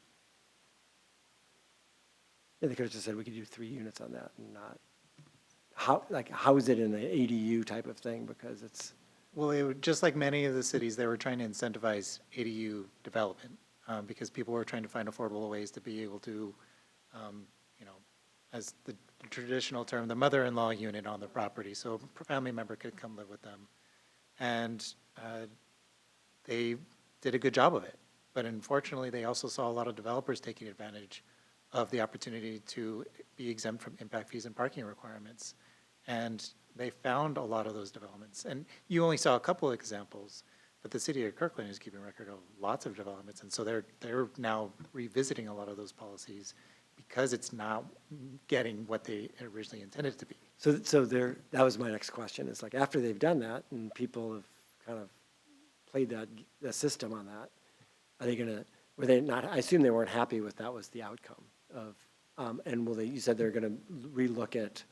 Speaker 6: Yeah, they could have just said we could do 3 units on that and not, how is it in an ADU type of thing? Because it's.
Speaker 2: Well, just like many of the cities, they were trying to incentivize ADU development because people were trying to find affordable ways to be able to, as the traditional term, the mother-in-law unit on the property, so a family member could come live with them. And they did a good job of it. But unfortunately, they also saw a lot of developers taking advantage of the opportunity to be exempt from impact fees and parking requirements. And they found a lot of those developments. And you only saw a couple of examples, but the city of Kirkland is keeping record of lots of developments. And so they're now revisiting a lot of those policies because it's not getting what they originally intended it to be.
Speaker 6: So that was my next question, is like, after they've done that and people have kind of played the system on that, are they were they not, I assume they weren't happy with that was the outcome of, and you said they're gonna relook at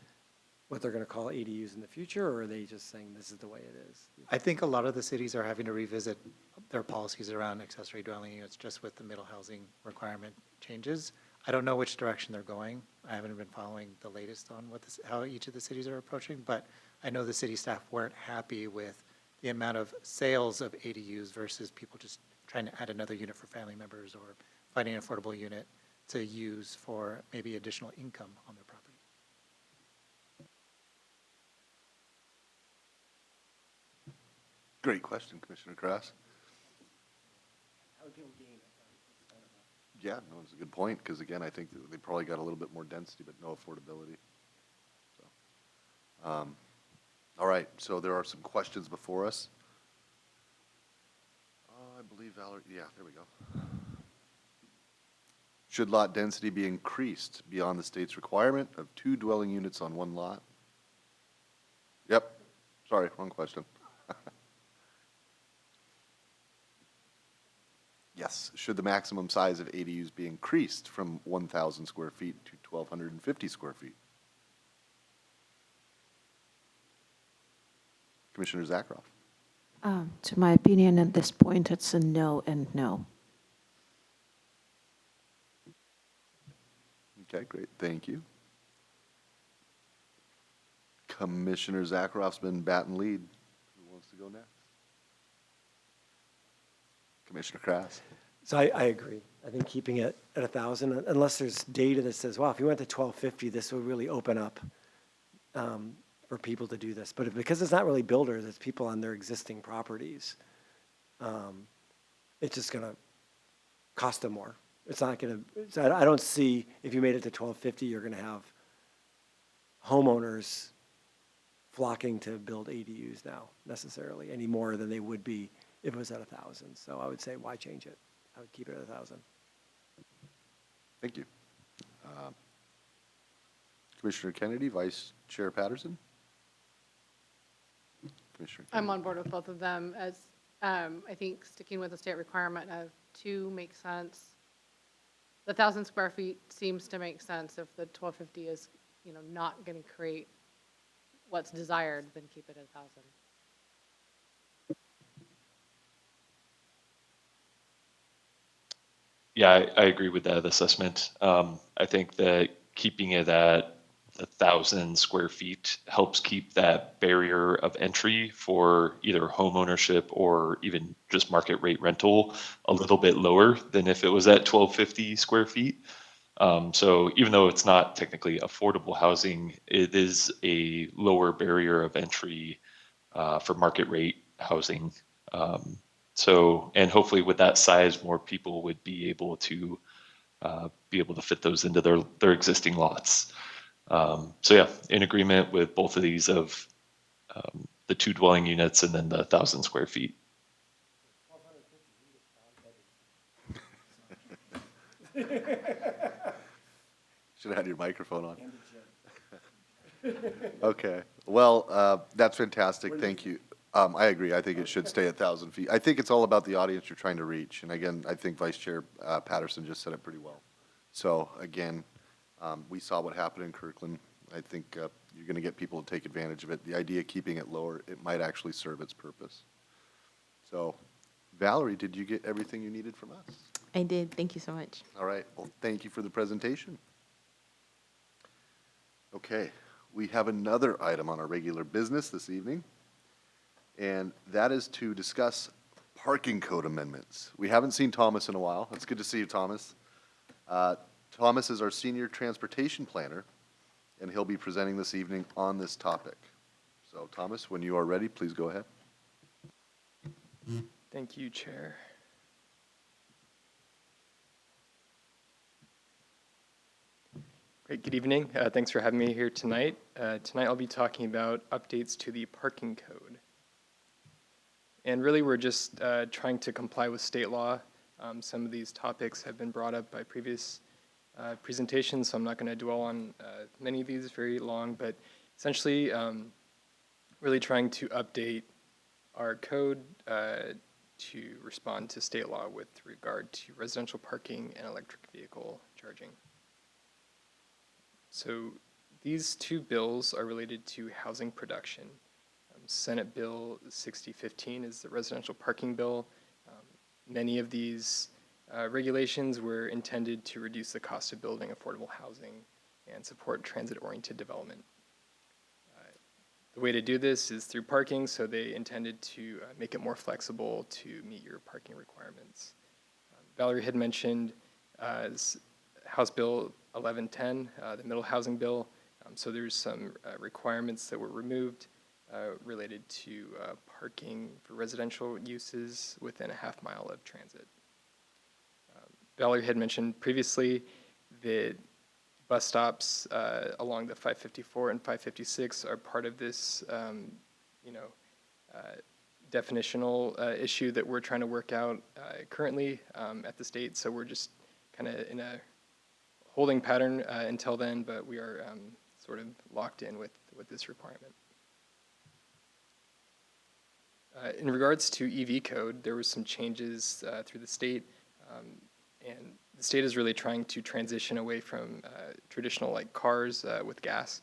Speaker 6: what they're going to call ADUs in the future, or are they just saying this is the way it is?
Speaker 2: I think a lot of the cities are having to revisit their policies around accessory dwelling units just with the middle housing requirement changes. I don't know which direction they're going. I haven't been following the latest on how each of the cities are approaching, but I know the city staff weren't happy with the amount of sales of ADUs versus people just trying to add another unit for family members or finding an affordable unit to use for maybe additional income on their property.
Speaker 1: Great question, Commissioner Krass.
Speaker 6: How would people gain it?
Speaker 1: Yeah, no, it's a good point, because again, I think that they probably got a little bit more density, but no affordability. So, all right, so there are some questions before us. I believe Valerie, yeah, there we go. Should lot density be increased beyond the state's requirement of 2 dwelling units on 1 lot? Yep, sorry, wrong question. Yes, should the maximum size of ADUs be increased from 1,000 square feet to 1,250 square feet? Commissioner Zakroff.
Speaker 9: To my opinion, at this point, it's a no and no.
Speaker 1: Okay, great, thank you. Commissioner Zakroff's been batting lead. Who wants to go next? Commissioner Krass.
Speaker 6: So I agree. I think keeping it at 1,000, unless there's data that says, wow, if you went to 1,250, this would really open up for people to do this. But because it's not really builders, it's people on their existing properties, it's just going to cost them more. It's not going to, so I don't see, if you made it to 1,250, you're going to have homeowners flocking to build ADUs now necessarily, any more than they would be if it was at 1,000. So I would say, why change it? I would keep it at 1,000.
Speaker 1: Thank you. Commissioner Kennedy, Vice Chair Patterson. Commissioner
Speaker 5: I'm
Speaker 1: Kennedy.
Speaker 5: on board with both of them, as I think sticking with the state requirement of 2 makes sense. The 1,000 square feet seems to make sense. If the 1,250 is, not going to create what's desired, then keep it at 1,000.
Speaker 7: Yeah, I agree with that assessment. I think that keeping it at 1,000 square feet helps keep that barrier of entry for either home ownership or even just market rate rental a little bit lower than if it was at 1,250 square feet. So even though it's not technically affordable housing, it is a lower barrier of entry for market rate housing. And hopefully with that size, more people would be able to fit those into their existing lots. So yeah, in agreement with both of these of the 2 dwelling units and then the 1,000 square feet.
Speaker 1: Should have had your microphone on. Okay, well, that's fantastic, thank you. I agree, I think it should stay at 1,000 feet. I think it's all about the audience you're trying to reach, and again, I think Vice Chair Patterson just said it pretty well. So again, we saw what happened in Kirkland. I think you're going to get people to take advantage of it. The idea of keeping it lower, it might actually serve its purpose. So, Valerie, did you get everything you needed from us?
Speaker 8: I did. Thank you so much.
Speaker 1: All right, well, thank you for the presentation. Okay, we have another item on our regular business this evening, and that is to discuss parking code amendments. We haven't seen Thomas in a while. It's good to see you, Thomas. Thomas is our senior transportation planner, and he'll be presenting this evening on this topic. So, Thomas, when you are ready, please go ahead.
Speaker 10: Thank you, Chair. Great, good evening. Thanks for having me here tonight. Tonight I'll be talking about updates to the parking code. And really we're just trying to comply with state law. Some of these topics have been brought up by previous presentations, so I'm not going to dwell on many of these very long, but essentially really trying to update our code to respond to state law with regard to residential parking and electric vehicle charging. So These two bills are related to housing production. Senate Bill 6015 is the residential parking bill. Many of these regulations were intended to reduce the cost of building affordable housing and support transit-oriented development. The way to do this is through parking, so they intended to make it more flexible to meet your parking requirements. Valerie had mentioned House Bill 1110, the middle housing bill. So there's some requirements that were removed related to parking for residential uses within a half-mile of transit. Valerie had mentioned previously that bus stops along the 554 and 556 are part of this, definitional issue that we're trying to work out currently at the state. So we're just kind of in a holding pattern until then, but we are sort of locked in with this requirement. In regards to EV code, there were some changes through the state, and the state is really trying to transition away from traditional like cars with gas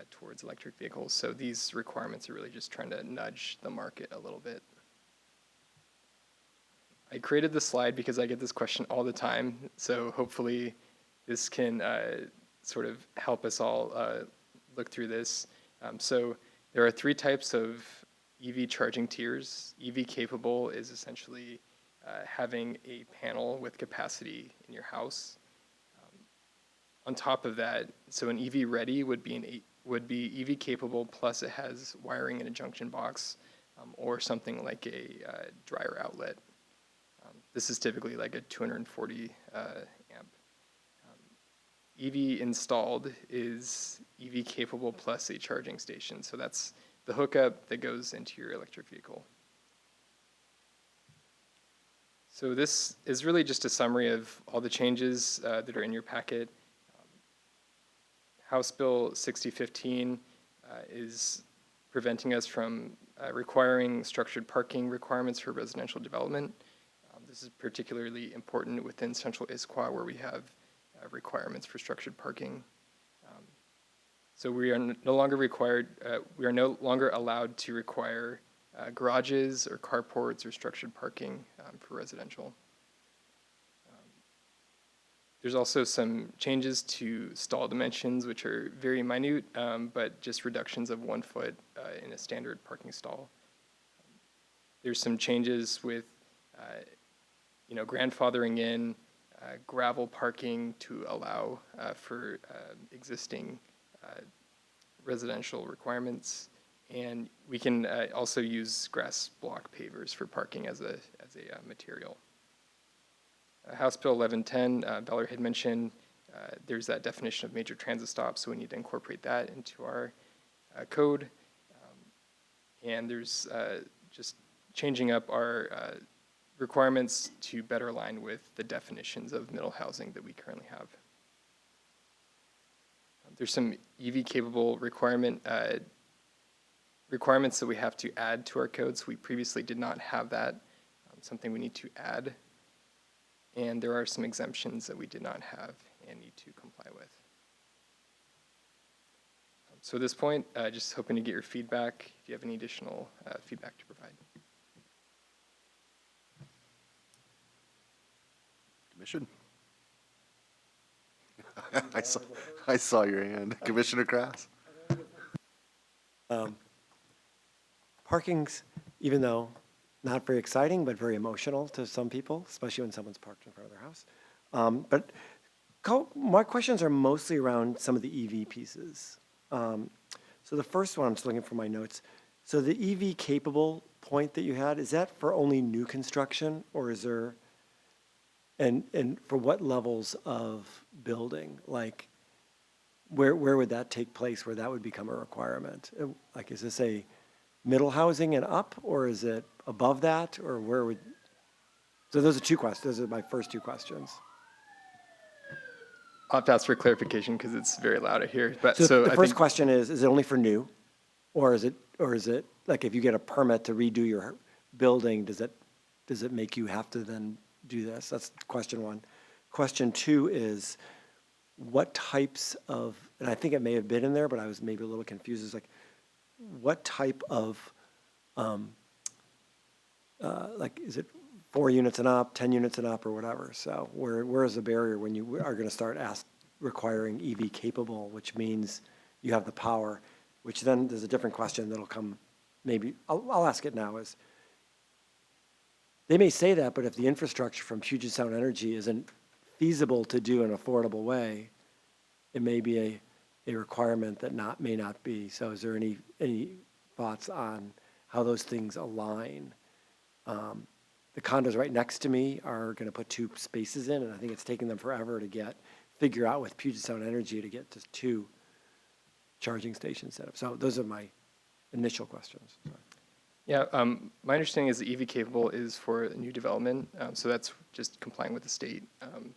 Speaker 10: towards electric vehicles. So these requirements are really just trying to nudge the market a little bit. I created this slide because I get this question all the time. So hopefully this can sort of help us all look through this. So there are 3 types of EV charging tiers. EV capable is essentially having a panel with capacity in your house. On top of that, so an EV ready would be EV capable plus it has wiring in a junction box or something like a dryer outlet. This is typically like a 240 amp. EV installed is EV capable plus a charging station. So that's the hookup that goes into your electric vehicle. So this is really just a summary of all the changes that are in your packet. House Bill 6015 is preventing us from requiring structured parking requirements for residential development. This is particularly important within central Issaquah where we have requirements for structured parking. So we are no longer required, we are no longer allowed to require garages or carports or structured parking for residential. There's also some changes to stall dimensions, which are very minute, but just reductions of 1 foot in a standard parking stall. There's some changes with, grandfathering in gravel parking to allow for existing residential requirements. And we can also use grass block pavers for parking as a material. House Bill 1110, Valerie had mentioned, there's that definition of major transit stops, so we need to incorporate that into our code. And there's just changing up our requirements to better align with the definitions of middle housing that we currently have. There's some EV capable requirements that we have to add to our codes. We previously did not have that, something we need to add. And there are some exemptions that we did not have and need to comply with. So at this point, just hoping to get your feedback, if you have any additional feedback to provide.
Speaker 1: Commission? I saw your hand. Commissioner Krass?
Speaker 6: Parking's, even though not very exciting, but very emotional to some people, especially when someone's parked in front of their house. My questions are mostly around some of the EV pieces. So the first one, I'm just looking for my notes. So the EV capable point that you had, is that for only new construction, or is there, and for what levels of building? Like, where would that take place where that would become a requirement? Like, is this a middle housing and up, or is it above that, or where would, so those are 2 questions. Those are my first 2 questions.
Speaker 10: I'll have to ask for clarification because it's very loud out here. But
Speaker 6: So the first question is it only for new, or is it like if you get a permit to redo your building, does it make you have to then do this? That's question 1. Question 2 is, what types of, and I think it may have been in there, but I was maybe a little confused, is like, what type of, like, is it 4 units and up, 10 units and up, or whatever? So where is the barrier when you are gonna start requiring EV capable, which means you have the power, which then there's a different question that'll come, maybe, I'll ask it now, is, they may say that, but if the infrastructure from Puget Sound Energy isn't feasible to do in an affordable way, it may be a requirement that may not be. So is there any thoughts on how those things align? The condos right next to me are gonna put 2 spaces in, and I think it's taking them forever to figure out with Puget Sound Energy to get to 2 charging stations set up. So those are my initial questions. Sorry.
Speaker 10: Yeah, my understanding is the EV capable is for a new development, so that's just complying with the state.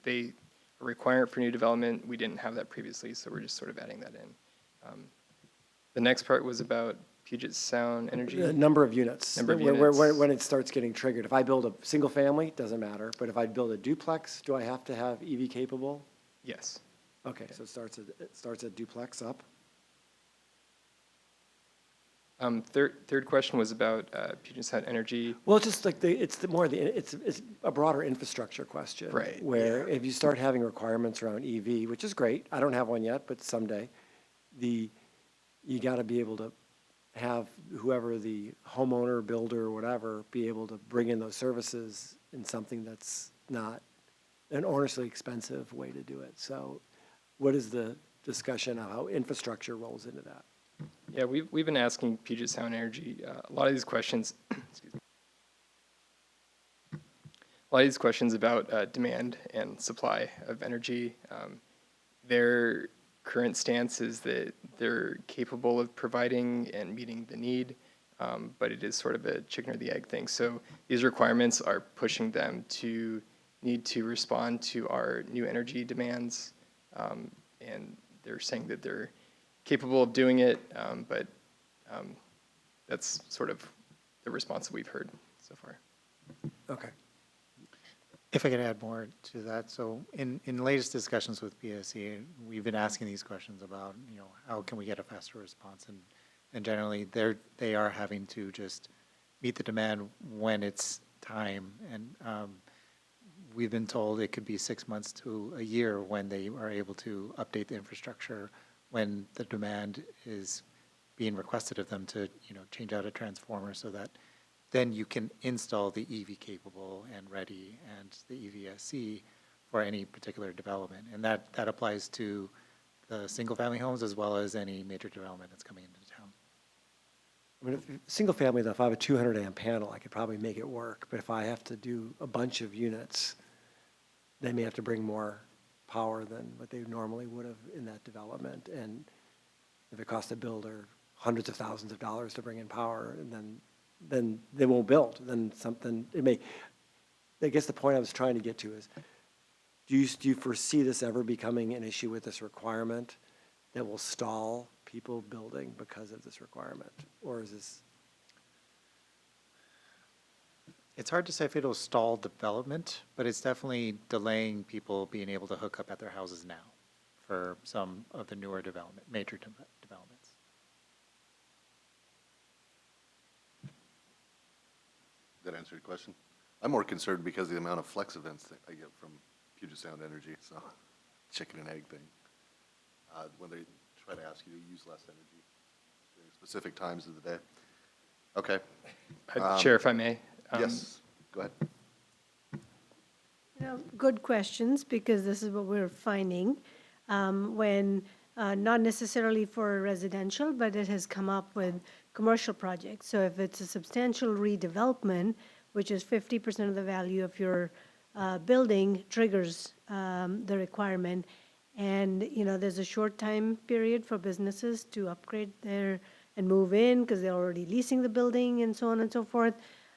Speaker 10: They require it for new development. We didn't have that previously, so we're just sort of adding that in. The next part was about Puget Sound Energy.
Speaker 6: The number of units.
Speaker 10: Number of
Speaker 6: Where-
Speaker 10: units.
Speaker 6: When it starts getting triggered. If I build a single family, doesn't matter, but if I build a duplex, do I have to have EV capable?
Speaker 10: Yes.
Speaker 6: Okay, so it starts at duplex up?
Speaker 10: Third question was about Puget Sound Energy.
Speaker 6: Well, it's just like it's a broader infrastructure question.
Speaker 10: Right,
Speaker 6: Where if you start having requirements around EV, which is great, I don't have one yet, but someday, you gotta be able to have whoever the homeowner, builder, or whatever, be able to bring in those services in something that's not an enormously expensive way to do it. So what is the discussion of how infrastructure rolls into that?
Speaker 10: Yeah, we've been asking Puget Sound Energy a lot of these questions. Excuse me. A lot of these questions about demand and supply of energy. Their current stance is that they're capable of providing and meeting the need, but it is sort of a chicken or the egg thing. So these requirements are pushing them to need to respond to our new energy demands, and they're saying that they're capable of doing it, but that's sort of the response that we've heard so far.
Speaker 6: Okay.
Speaker 2: If I could add more to that, so in latest discussions with PSC, we've been asking these questions about, how can we get a faster response? And generally, they are having to just meet the demand when it's time. And we've been told it could be 6 months to a year when they are able to update the infrastructure, when the demand is being requested of them to, change out a transformer so that then you can install the EV capable and ready and the EVSC for any particular development. And that applies to the single family homes as well as any major development that's coming into town.
Speaker 6: I mean, single family, though, if I have a 200 amp panel, I could probably make it work. But if I have to do a bunch of units, they may have to bring more power than what they normally would have in that development. And if it costs a builder hundreds of thousands of dollars to bring in power, and then they won't build. Then something, I guess the point I was trying to get to is, do you foresee this ever becoming an issue with this requirement that will stall people building because of this requirement? Or is this?
Speaker 2: It's hard to say if it'll stall development, but it's definitely delaying people being able to hook up at their houses now for some of the newer major developments.
Speaker 1: That answer your question? I'm more concerned because of the amount of flex events that I get from Puget Sound Energy, so chicken and egg thing. When they try to ask you to use less energy during specific times of the day. Okay.
Speaker 10: Chair, if I may.
Speaker 1: Yes, go ahead.
Speaker 11: Good questions, because this is what we're finding when not necessarily for residential, but it has come up with commercial projects. So if it's a substantial redevelopment, which is 50% of the value of your building, triggers the requirement. And, there's a short time period for businesses to upgrade and move in because they're already leasing the building and so on and so forth.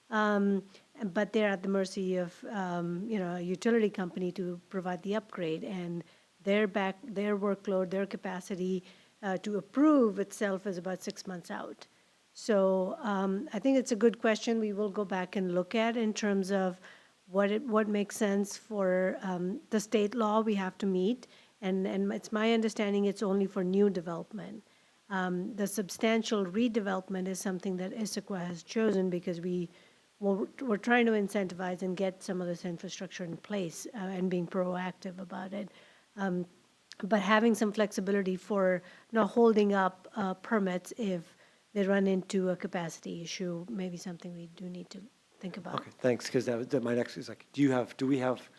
Speaker 11: But they're at the mercy of, a utility company to provide the upgrade, and their workload, their capacity to approve itself is about 6 months out. So I think it's a good question. We will go back and look at in terms of what makes sense for the state law we have to meet And it's my understanding it's only for new development. The substantial redevelopment is something that Issaquah has chosen because we're trying to incentivize and get some of this infrastructure in place and being proactive about it. But having some flexibility for not holding up permits if they run into a capacity issue, maybe something we do need to think about.
Speaker 6: Okay, thanks, because my next is like, do we have,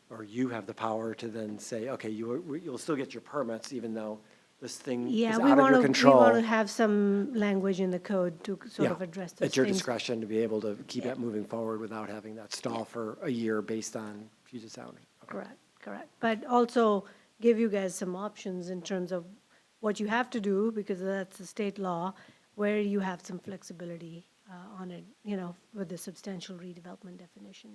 Speaker 6: or you have the power to then say, okay, you'll still get your permits even though this thing is
Speaker 11: Yeah,
Speaker 6: out
Speaker 11: we
Speaker 6: of your
Speaker 11: want to,
Speaker 6: control?
Speaker 11: we want to have some language in the code to sort of
Speaker 6: Yeah,
Speaker 11: address those
Speaker 6: at your
Speaker 11: things.
Speaker 6: discretion to be able to keep that moving forward without having that stall for a year based on Puget Sound. Okay.
Speaker 11: Correct, correct. But also give you guys some options in terms of what you have to do, because that's the state law, where you have some flexibility on it, with the substantial redevelopment definition.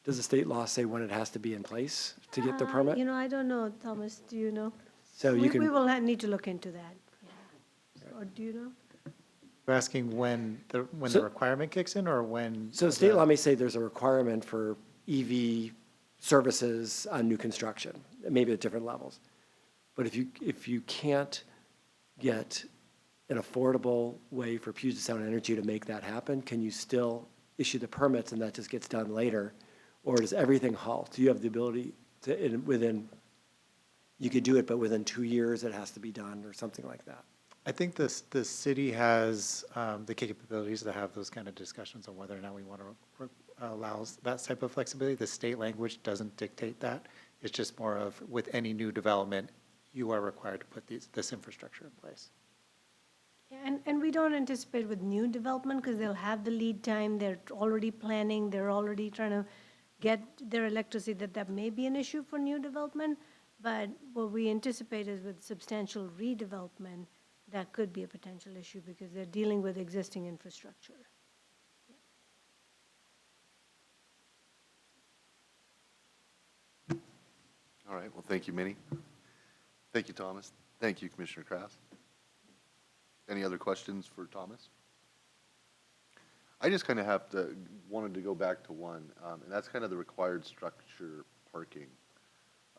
Speaker 6: Does the state law say when it has to be in place to get the permit?
Speaker 11: I don't know, Thomas, do you know?
Speaker 6: So you
Speaker 11: We
Speaker 6: can,
Speaker 11: will need to look into that, yeah. Or do you know?
Speaker 2: We're asking when the
Speaker 6: So-
Speaker 2: requirement kicks in or when?
Speaker 6: so state law may say there's a requirement for EV services on new construction, maybe at different levels. But if you can't get an affordable way for Puget Sound Energy to make that happen, can you still issue the permits and that just gets done later? Or does everything halt? Do you have the ability to, you could do it, but within 2 years it has to be done or something like that?
Speaker 2: I think the city has the capabilities to have those kind of discussions on whether or not we want to allow that type of flexibility. The state language doesn't dictate that. It's just more of, with any new development, you are required to put this infrastructure in place.
Speaker 11: Yeah, and we don't anticipate with new development, because they'll have the lead time, they're already planning, they're already trying to get their electricity, that may be an issue for new development. But what we anticipate is with substantial redevelopment, that could be a potential issue because they're dealing with existing infrastructure.
Speaker 1: All right, well, thank you, Minnie. Thank you, Thomas. Thank you, Commissioner Kraft. Any other questions for Thomas? I just kind of wanted to go back to one, and that's kind of the required structure parking.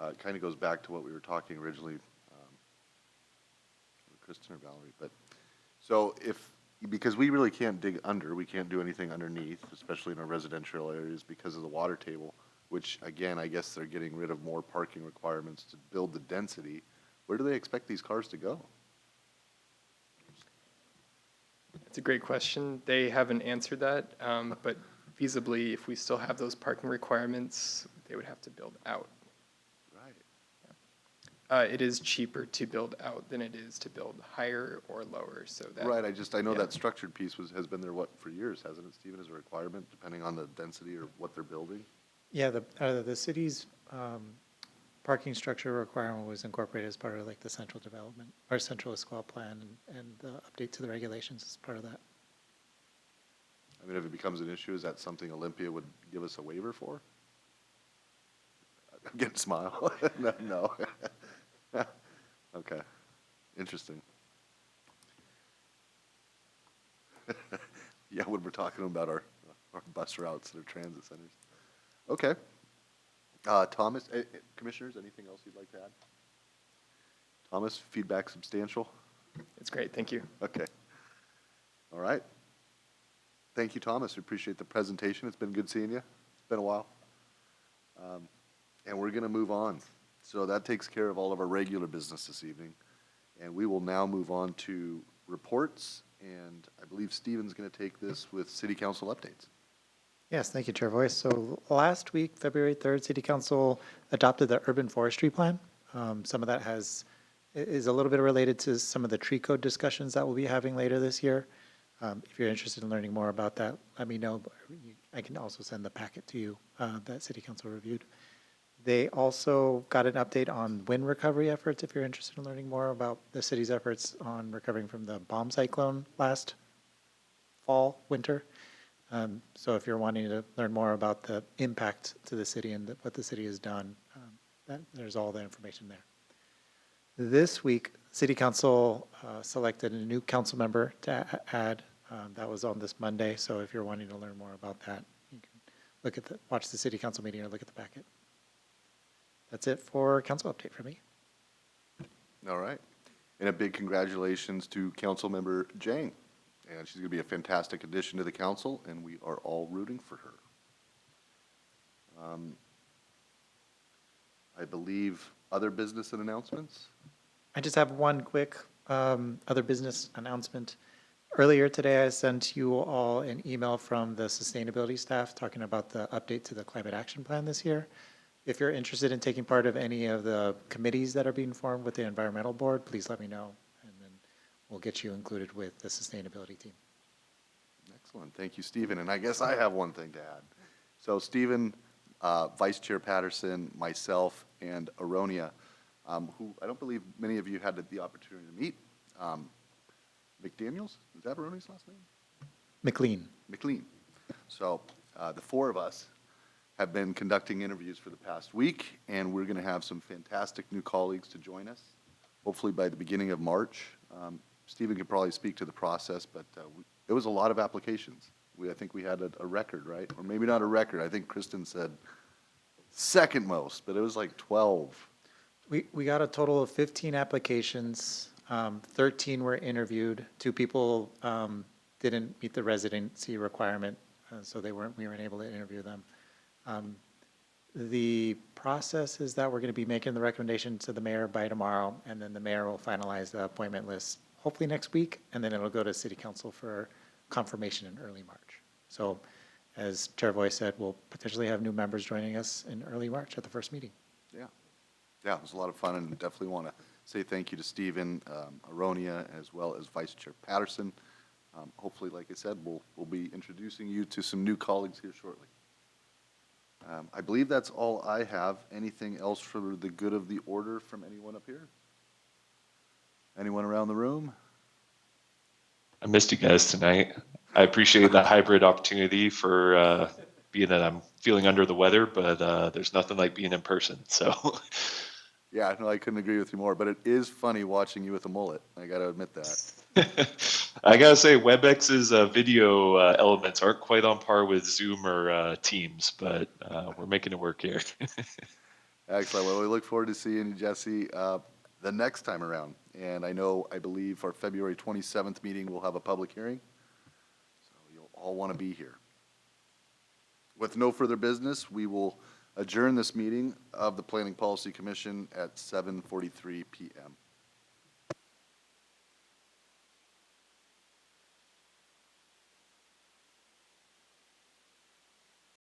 Speaker 1: It kind of goes back to what we were talking originally, Kristen or Valerie, but, so because we really can't dig under, we can't do anything underneath, especially in our residential areas because of the water table, which, again, I guess they're getting rid of more parking requirements to build the density. Where do they expect these cars to go?
Speaker 10: It's a great question. They haven't answered that, but feasibly, if we still have those parking requirements, they would have to build out.
Speaker 1: Right.
Speaker 10: It is cheaper to build out than it is to build higher or lower, so that.
Speaker 1: Right, I know
Speaker 10: yeah.
Speaker 1: that structured piece has been there, for years, hasn't it, Stephen, as a requirement, depending on the density or what they're building?
Speaker 2: Yeah, the city's parking structure requirement was incorporated as part of like the central development, or central Issaquah plan, and the update to the regulations as part of that.
Speaker 1: I mean, if it becomes an issue, is that something Olympia would give us a waiver for? I'm getting a smile. No. Okay, interesting. Yeah, when we're talking about our bus routes and our transit centers. Okay. Thomas, commissioners, anything else you'd like to add? Thomas, feedback substantial?
Speaker 10: It's great, thank you.
Speaker 1: Okay. All right. Thank you, Thomas. We appreciate the presentation. It's been good seeing you. It's been a while. And we're going to move on. So that takes care of all of our regular business this evening. And we will now move on to reports. And I believe Stephen's going to take this with city council updates.
Speaker 2: Yes, thank you, Chair Voice. So last week, February 3rd, City Council adopted the urban forestry plan. Some of that is a little bit related to some of the tree code discussions that we'll be having later this year. If you're interested in learning more about that, let me know. I can also send the packet to you that City Council reviewed. They also got an update on wind recovery efforts, if you're interested in learning more about the city's efforts on recovering from the bomb cyclone last winter. So if you're wanting to learn more about the impact to the city and what the city has done, there's all the information there. This week, City Council selected a new council member to add. That was on this Monday, so if you're wanting to learn more about that, you can watch the City Council meeting or look at the packet. That's it for council update for me.
Speaker 1: All right. And a big congratulations to Councilmember Jang. And she's going to be a fantastic addition to the council, and we are all rooting for her. I believe other business and announcements?
Speaker 2: I just have one quick other business announcement. Earlier today, I sent you all an email from the sustainability staff talking about the update to the climate action plan this year. If you're interested in taking part of any of the committees that are being formed with the environmental board, please let me know, and then we'll get you included with the sustainability team.
Speaker 1: Excellent. Thank you, Stephen. And I guess I have one thing to add. So Stephen, Vice Chair Patterson, myself, and Aronia, who I don't believe many of you had the opportunity to meet. McDaniels, is that Aronia's last name?
Speaker 2: McLean.
Speaker 1: McLean. So the four of us have been conducting interviews for the past week, and we're going to have some fantastic new colleagues to join us, hopefully by the beginning of March. Stephen could probably speak to the process, but it was a lot of applications. I think we had a record, right? Or maybe not a record. I think Kristen said second most, but it was like 12.
Speaker 2: We got a total of 15 applications. 13 were interviewed. 2 people didn't meet the residency requirement, so we weren't able to interview them. The process is that we're going to be making the recommendation to the mayor by tomorrow, and then the mayor will finalize the appointment list hopefully next week, and then it'll go to city council for confirmation in early March. So as Chair Voice said, we'll potentially have new members joining us in early March at the first meeting.
Speaker 1: Yeah. Yeah, it was a lot of fun, and definitely want to say thank you to Stephen, Aronia, as well as Vice Chair Patterson. Hopefully, like I said, we'll be introducing you to some new colleagues here shortly. I believe that's all I have. Anything else for the good of the order from anyone up here? Anyone around the room?
Speaker 7: I missed you guys tonight. I appreciate the hybrid opportunity for being that I'm feeling under the weather, but there's nothing like being in person. So
Speaker 1: Yeah, no, I couldn't agree with you more, but it is funny watching you with a mullet. I got to admit that.
Speaker 7: I gotta say, WebEx's video elements aren't quite on par with Zoom or Teams, but we're making it work here.
Speaker 1: Excellent. Well, we look forward to seeing you, Jesse, the next time around. And I believe our February 27th meeting will have a public hearing. So you'll all want to be here. With no further business, we will adjourn this meeting of the Planning Policy Commission at 7:43 p.m.